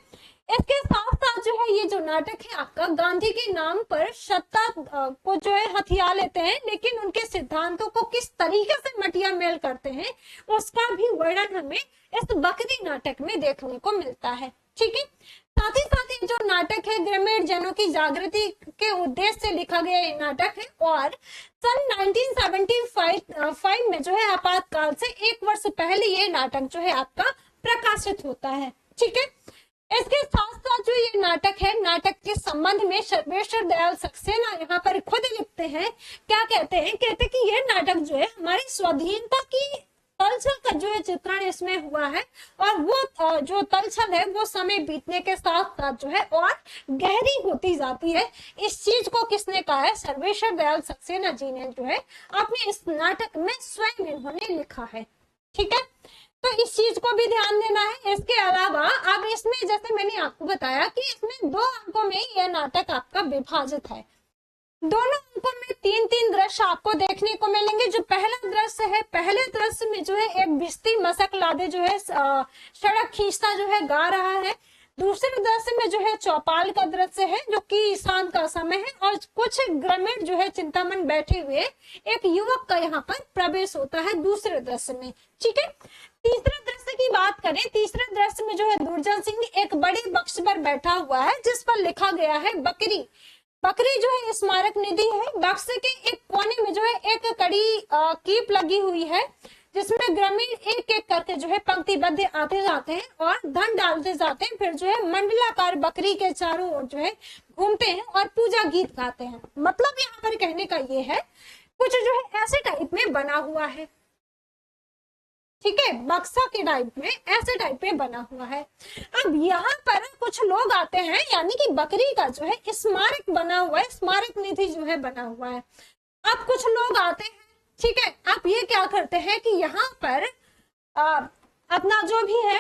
इसके साथ साथ जो है ये जो नाटक है आपका गांधी के नाम पर सत्ता को जो है हथिया लेते हैं, लेकिन उनके सिद्धांतों को किस तरीके से मटिया मेल करते हैं उसका भी वर्णन हमें इस बकरी नाटक में देखने को मिलता है। ठीक है, साथ ही साथ ये जो नाटक है ग्रामीण जनों की जागृति के उद्देश्य से लिखा गया ये नाटक है और सन 1975 में जो है आपातकाल से 1 वर्ष पहले ये नाटक जो है आपका प्रकाशित होता है। ठीक है, इसके साथ साथ जो ये नाटक है, नाटक के संबंध में सर्वेश्वर दयाल सक्सेना यहाँ पर खुद लिखते हैं। क्या कहते हैं, कहते हैं कि ये नाटक जो है हमारी स्वाधीनता की तलछल का जो है चित्रण इसमें हुआ है और वो जो तलछल है वो समय बीतने के साथ साथ जो है और गहरी होती जाती है। इस चीज को किसने कहा है, सर्वेश्वर दयाल सक्सेना जी ने जो है अपने इस नाटक में स्वयं इन्होंने लिखा है। ठीक है, तो इस चीज को भी ध्यान देना है। इसके अलावा अब इसमें जैसे मैंने आपको बताया कि इसमें 2 अंकों में यह नाटक आपका विभाजित है। दोनों अंकों में 3-3 दृश्य आपको देखने को मिलेंगे। जो पहला दृश्य है, पहले दृश्य में जो है एक भिश्ती मशक लादे जो है सड़क खींचता जो है गा रहा है। दूसरे दृश्य में जो है चौपाल का दृश्य है जो कि शाम का समय है और कुछ ग्रामीण जो है चिंतामन बैठे हुए एक युवक का यहाँ पर प्रवेश होता है दूसरे दृश्य में। ठीक है, तीसरे दृश्य की बात करें, तीसरे दृश्य में जो है दुर्जन सिंह एक बड़े बक्स पर बैठा हुआ है जिस पर लिखा गया है बकरी। बकरी जो है स्मारक निधि है। बक्स के एक कोने में जो है एक कड़ी कीप लगी हुई है जिसमें ग्रामीण एक एक करके जो है पंक्तिबद्ध आते जाते हैं और धन डालते जाते हैं। फिर जो है मंडलाकार बकरी के चारों ओर जो है घूमते हैं और पूजा गीत गाते हैं। मतलब यहाँ पर कहने का ये है कुछ जो है ऐसे टाइप में बना हुआ है। ठीक है, बक्सा के टाइप में, ऐसे टाइप में बना हुआ है। अब यहाँ पर कुछ लोग आते हैं, यानी कि बकरी का जो है स्मारक बना हुआ है, स्मारक निधि जो है बना हुआ है। अब कुछ लोग आते हैं, ठीक है, आप ये क्या करते हैं कि यहाँ पर अपना जो भी है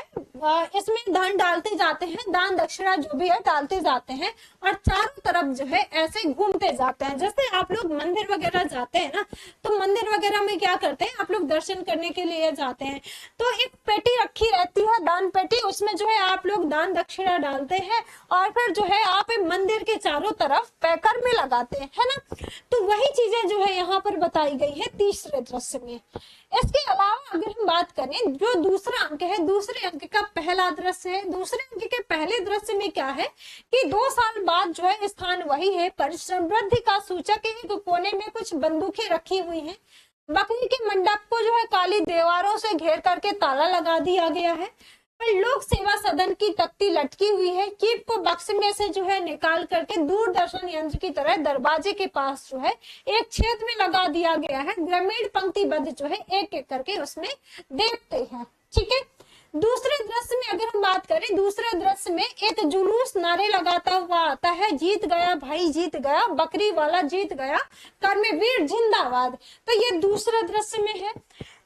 इसमें धन डालते जाते हैं, दान दक्षिणा जो भी है डालते जाते हैं और चारों तरफ जो है ऐसे घूमते जाते हैं। जैसे आप लोग मंदिर वगैरह जाते हैं ना, तो मंदिर वगैरह में क्या करते हैं, आप लोग दर्शन करने के लिए जाते हैं तो एक पेटी रखी रहती है, दान पेटी, उसमें जो है आप लोग दान दक्षिणा डालते हैं और फिर जो है आप मंदिर के चारों तरफ पैकर में लगाते हैं, है ना। तो वही चीजें जो है यहाँ पर बताई गई है तीसरे दृश्य में। इसके अलावा अगर हम बात करें जो दूसरा अंक है, दूसरे अंक का पहला दृश्य है। दूसरे अंक के पहले दृश्य में क्या है कि 2 साल बाद जो है स्थान वही है, पर समृद्धि का सूचक है। एक कोने में कुछ बंदूकें रखी हुई हैं। बकरी के मंडप को जो है काली दीवारों से घेर करके ताला लगा दिया गया है। पर लोक सेवा सदन की तख्ती लटकी हुई है। कीप को बक्स में से जो है निकाल करके दूरदर्शन यंत्र की तरह दरवाजे के पास जो है एक छेद में लगा दिया गया है। ग्रामीण पंक्तिबद्ध जो है एक एक करके उसमें देखते हैं। ठीक है, दूसरे दृश्य में अगर हम बात करें, दूसरे दृश्य में एक जुलूस नारे लगाता हुआ आता है, जीत गया भाई जीत गया, बकरी वाला जीत गया, कर्मवीर जिंदाबाद। तो ये दूसरे दृश्य में है।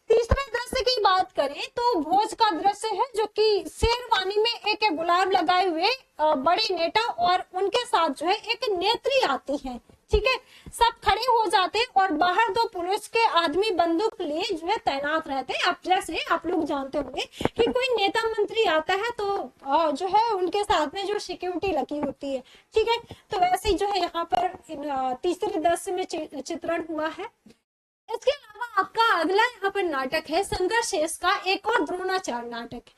तीसरे दृश्य की बात करें तो भोज का दृश्य है जो कि शेरवानी में एक गुलाब लगाए हुए बड़े नेता और उनके साथ जो है एक नेत्री आती है। ठीक है, सब खड़े हो जाते हैं और बाहर 2 पुलिस के आदमी बंदूक लिए जो है तैनात रहते हैं। अब जैसे आप लोग जानते होंगे कि कोई नेता मंत्री आता है तो जो है उनके साथ में जो सिक्योरिटी लगी होती है। ठीक है, तो वैसे ही जो है यहाँ पर तीसरे दृश्य में चित्रण हुआ है। इसके अलावा आपका अगला यहाँ पर नाटक है संघर्ष का एक और द्रोणाचार्य नाटक।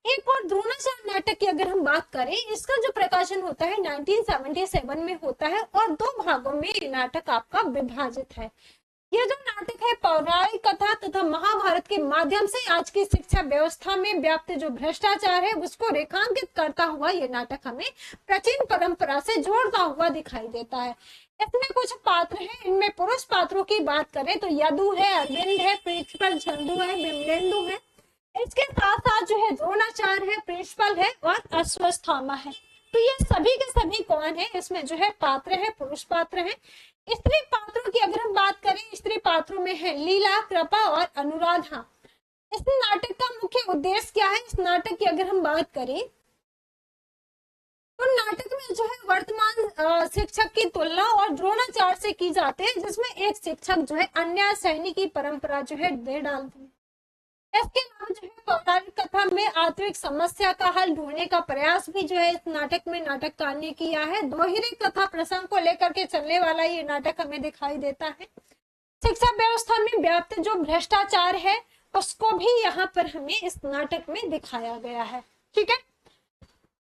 एक और द्रोणाचार्य नाटक की अगर हम बात करें, इसका जो प्रकाशन होता है 1977 में होता है और 2 भागों में ये नाटक आपका विभाजित है। यह जो नाटक है पौराणिक कथा तथा महाभारत के माध्यम से आज की शिक्षा व्यवस्था में व्याप्त जो भ्रष्टाचार है उसको रेखांकित करता हुआ ये नाटक हमें प्राचीन परंपरा से जोड़ता हुआ दिखाई देता है। इसमें कुछ पात्र हैं, इनमें पुरुष पात्रों की बात करें तो यदु है, अरविंद है, प्रिंसिपल झंडू है, बिमलेंदु है। इसके साथ साथ जो है द्रोणाचार्य है, प्रिंसिपल है और अश्वत्थामा है। तो ये सभी के सभी कौन है, इसमें जो है पात्र है, पुरुष पात्र है। स्त्री पात्रों की अगर हम बात करें, स्त्री पात्रों में है लीला, कृपा और अनुराधा। इस नाटक का मुख्य उद्देश्य क्या है, इस नाटक की अगर हम बात करें तो नाटक में जो है वर्तमान शिक्षक की तुलना और द्रोणाचार्य से की जाती है, जिसमें एक शिक्षक जो है अन्याय सैनिक की परंपरा जो है दे डालते हैं। इसके अलावा जो है पौराणिक कथा में आत्मिक समस्या का हल ढूंढने का प्रयास भी जो है इस नाटक में नाटककार ने किया है। दोहरी कथा प्रसंग को लेकर के चलने वाला ये नाटक हमें दिखाई देता है। शिक्षा व्यवस्था में व्याप्त जो भ्रष्टाचार है उसको भी यहाँ पर हमें इस नाटक में दिखाया गया है। ठीक है,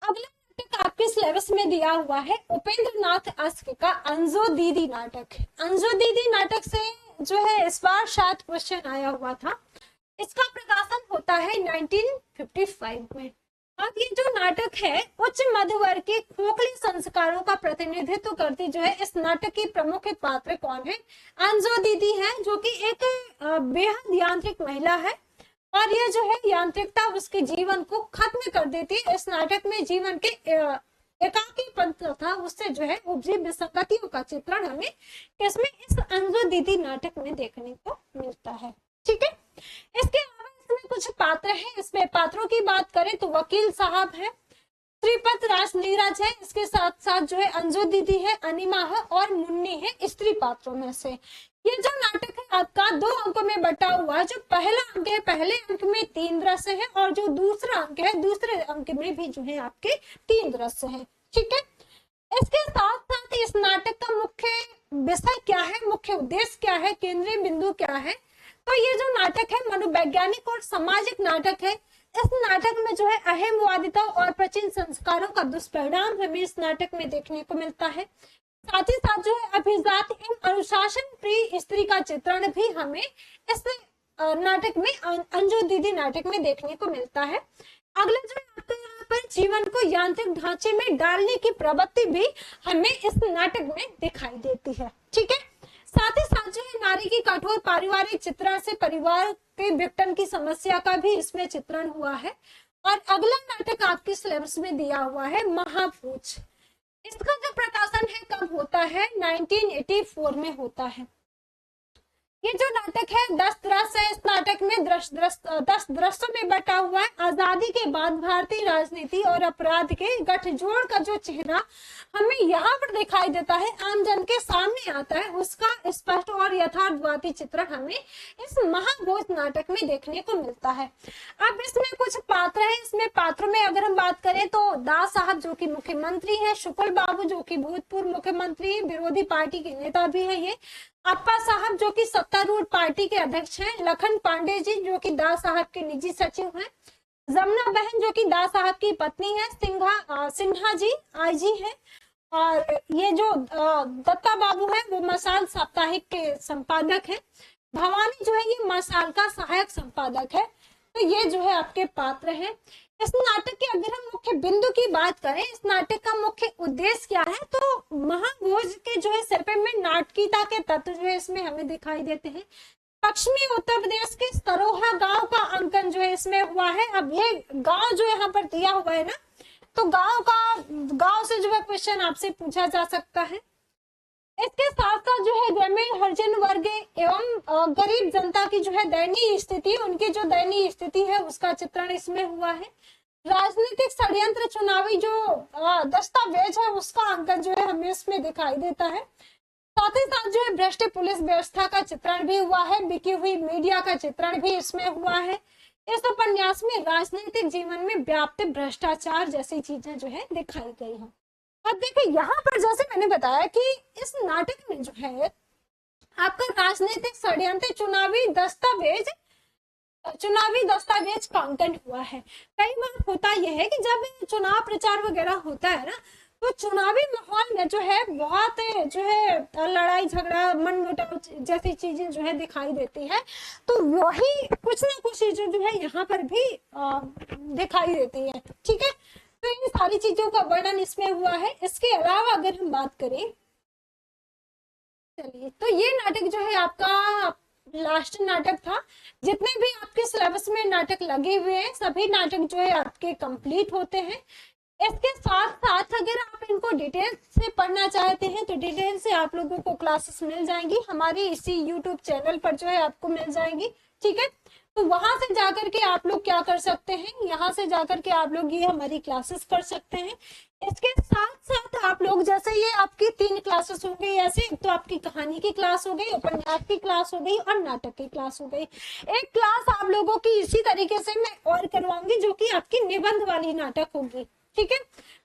अगला नाटक आपके सिलेबस में दिया हुआ है उपेंद्र नाथ अस्क का अंजो दीदी नाटक। अंजो दीदी नाटक से जो है इस बार 7 क्वेश्चन आया हुआ था। इसका प्रकाशन होता है 1955 में। अब ये जो नाटक है उच्च मध्य वर्ग के खोखले संस्कारों का प्रतिनिधित्व करती जो है इस नाटक की प्रमुख पात्र कौन है, अंजो दीदी है जो कि एक बेहद यांत्रिक महिला है और ये जो है यांत्रिकता उसके जीवन को खत्म कर देती है। इस नाटक में जीवन के एकाकीपन था उससे जो है उपजी विसंगतियों का चित्रण हमें इसमें इस अंजो दीदी नाटक में देखने को मिलता है। ठीक है, इसके अलावा इस इसमें कुछ पात्र हैं, इसमें पात्रों की बात करें तो वकील साहब है, श्रीपत राज नीरज है, इसके साथ साथ जो है अंजू दीदी है, अनिमा है और मुन्नी है स्त्री पात्रों में से। ये जो नाटक है आपका 2 अंकों में बटा हुआ है। जो पहला अंक है, पहले अंक में 3 दृश्य है और जो दूसरा अंक है, दूसरे अंक में भी जो है आपके 3 दृश्य है। ठीक है, इसके साथ साथ इस नाटक का मुख्य विषय क्या है, मुख्य उद्देश्य क्या है, केंद्रीय बिंदु क्या है। तो ये जो नाटक है मनोवैज्ञानिक और सामाजिक नाटक है। इस नाटक में जो है अहमवादिता और प्राचीन संस्कारों का दुष्परिणाम हमें इस नाटक में देखने को मिलता है। साथ ही साथ जो है अभिजात एवं अनुशासन प्रिय स्त्री का चित्रण भी हमें इस नाटक में, अंजू दीदी नाटक में देखने को मिलता है। अगला जो है आपको यहाँ पर जीवन को यांत्रिक ढांचे में डालने की प्रवृत्ति भी हमें इस नाटक में दिखाई देती है। ठीक है, साथ ही साथ जो है नारी की कठोर पारिवारिक चित्रण से परिवार के विघटन की समस्या का भी इसमें चित्रण हुआ है। और अगला नाटक आपके सिलेबस में दिया हुआ है महापूछ। इसका जो प्रकाशन है कब होता है, 1984 में होता है। ये जो नाटक है 10 दृश्य है। इस नाटक में 10 दृश्यों में बटा हुआ है। आजादी के बाद भारतीय राजनीति और अपराध के गठजोड़ का जो चेहरा हमें यहाँ पर दिखाई देता है, आम जन के सामने आता है, उसका स्पष्ट और यथार्थवादी चित्रण हमें इस महाभोज नाटक में देखने को मिलता है। अब इसमें कुछ पात्र हैं। इसमें पात्रों में अगर हम बात करें तो दास साहब जो कि मुख्यमंत्री है, शुक्ल बाबू जो कि भूतपूर्व मुख्यमंत्री, विरोधी पार्टी के नेता भी है, ये अप्पा साहब जो कि सत्तारूढ़ पार्टी के अध्यक्ष हैं, लखन पांडे जी जो कि दास साहब के निजी सचिव हैं, जमुना बहन जो कि दास साहब की पत्नी है, सिन्हा जी आईजी हैं, और ये जो दत्ता बाबू है वो मसाल साप्ताहिक के संपादक है, भवानी जो है ये मसाल का सहायक संपादक है। तो ये जो है आपके पात्र हैं। इस नाटक के अगर हम मुख्य बिंदु की बात करें, इस नाटक का मुख्य उद्देश्य क्या है, तो महाभोज के जो है शिल्प में नाटकीयता के तत्व जो है इसमें हमें दिखाई देते हैं। पश्चिमी उत्तर प्रदेश के सरोहा गांव का अंकन जो है इसमें हुआ है। अब ये गांव जो यहाँ पर दिया हुआ है ना, तो गांव से जो है क्वेश्चन आपसे पूछा जा सकता है। इसके साथ साथ जो है ग्रामीण हरिजन वर्ग एवं गरीब जनता की जो है दयनीय स्थिति, उनकी जो दयनीय स्थिति है उसका चित्रण इसमें हुआ है। राजनीतिक षड्यंत्र, चुनावी जो दस्तावेज है उसका अंकन जो है हमें इसमें दिखाई देता है। साथ ही साथ जो है भ्रष्ट पुलिस व्यवस्था का चित्रण भी हुआ है, बिकी हुई मीडिया का चित्रण भी इसमें हुआ है। इस उपन्यास में राजनीतिक जीवन में व्याप्त भ्रष्टाचार जैसी चीजें जो है दिखाई गई हैं। अब देखिए यहाँ पर जैसे मैंने बताया कि इस नाटक में जो है आपका राजनीतिक षड्यंत्र, चुनावी दस्तावेज का अंकन हुआ है। कई बार होता यह है कि जब चुनाव प्रचार वगैरह होता है ना, तो चुनावी माहौल में जो है बहुत जो है लड़ाई झगड़ा, मनमुटाव जैसी चीजें जो है दिखाई देती है। तो वही कुछ ना कुछ चीजें जो है यहाँ पर भी दिखाई देती है। ठीक है, तो इन सारी चीजों का वर्णन इसमें हुआ है। इसके अलावा अगर हम बात करें, चलिए, तो ये नाटक जो है आपका लास्ट नाटक था। जितने भी आपके सिलेबस में नाटक लगे हुए हैं सभी नाटक जो है आपके कंप्लीट होते हैं। इसके साथ साथ अगर आप इनको डिटेल से पढ़ना चाहते हैं तो डिटेल से आप लोगों को क्लासेस मिल जाएंगी, हमारी इसी यूट्यूब चैनल पर जो है आपको मिल जाएंगी। ठीक है, तो वहां से जाकर के आप लोग क्या कर सकते हैं, यहाँ से जाकर के आप लोग ये हमारी क्लासेस कर सकते हैं। इसके साथ साथ आप लोग जैसे ये आपकी 3 क्लासेस हो गई, ऐसे तो आपकी कहानी की क्लास हो गई, उपन्यास की क्लास हो गई और नाटक की क्लास हो गई। एक क्लास आप लोगों की इसी तरीके से मैं और करवाऊंगी जो कि आपकी निबंध वाली नाटक होगी। ठीक है,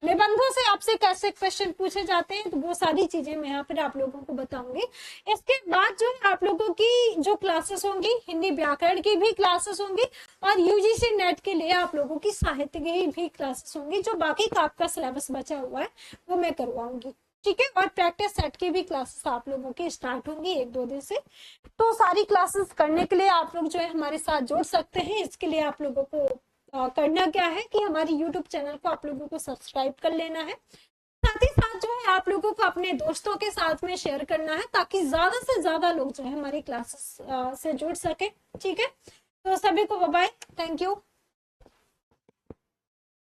निबंधों से आपसे कैसे क्वेश्चन पूछे जाते हैं तो वो सारी चीजें मैं यहाँ पर आप लोगों को बताऊंगी। इसके बाद जो है आप लोगों की जो क्लासेस होंगी, हिंदी व्याकरण की भी क्लासेस होंगी और यूजीसी नेट के लिए आप लोगों की साहित्य की भी क्लासेस होंगी। जो बाकी का आपका सिलेबस बचा हुआ है वो मैं करवाऊंगी। ठीक है, और प्रैक्टिस सेट की भी क्लासेस आप लोगों की स्टार्ट होंगी 1-2 दिन से। तो सारी क्लासेस करने के लिए आप लोग जो है हमारे साथ जुड़ सकते हैं। इसके लिए आप लोगों को करना क्या है कि हमारी YouTube चैनल को आप लोगों को सब्सक्राइब कर लेना है। साथ ही साथ जो है आप लोगों को अपने दोस्तों के साथ में शेयर करना है ताकि ज्यादा से ज्यादा लोग जो है हमारी क्लासेस से जुड़ सके। ठीक है, तो सभी को बाय बाय, थैंक यू।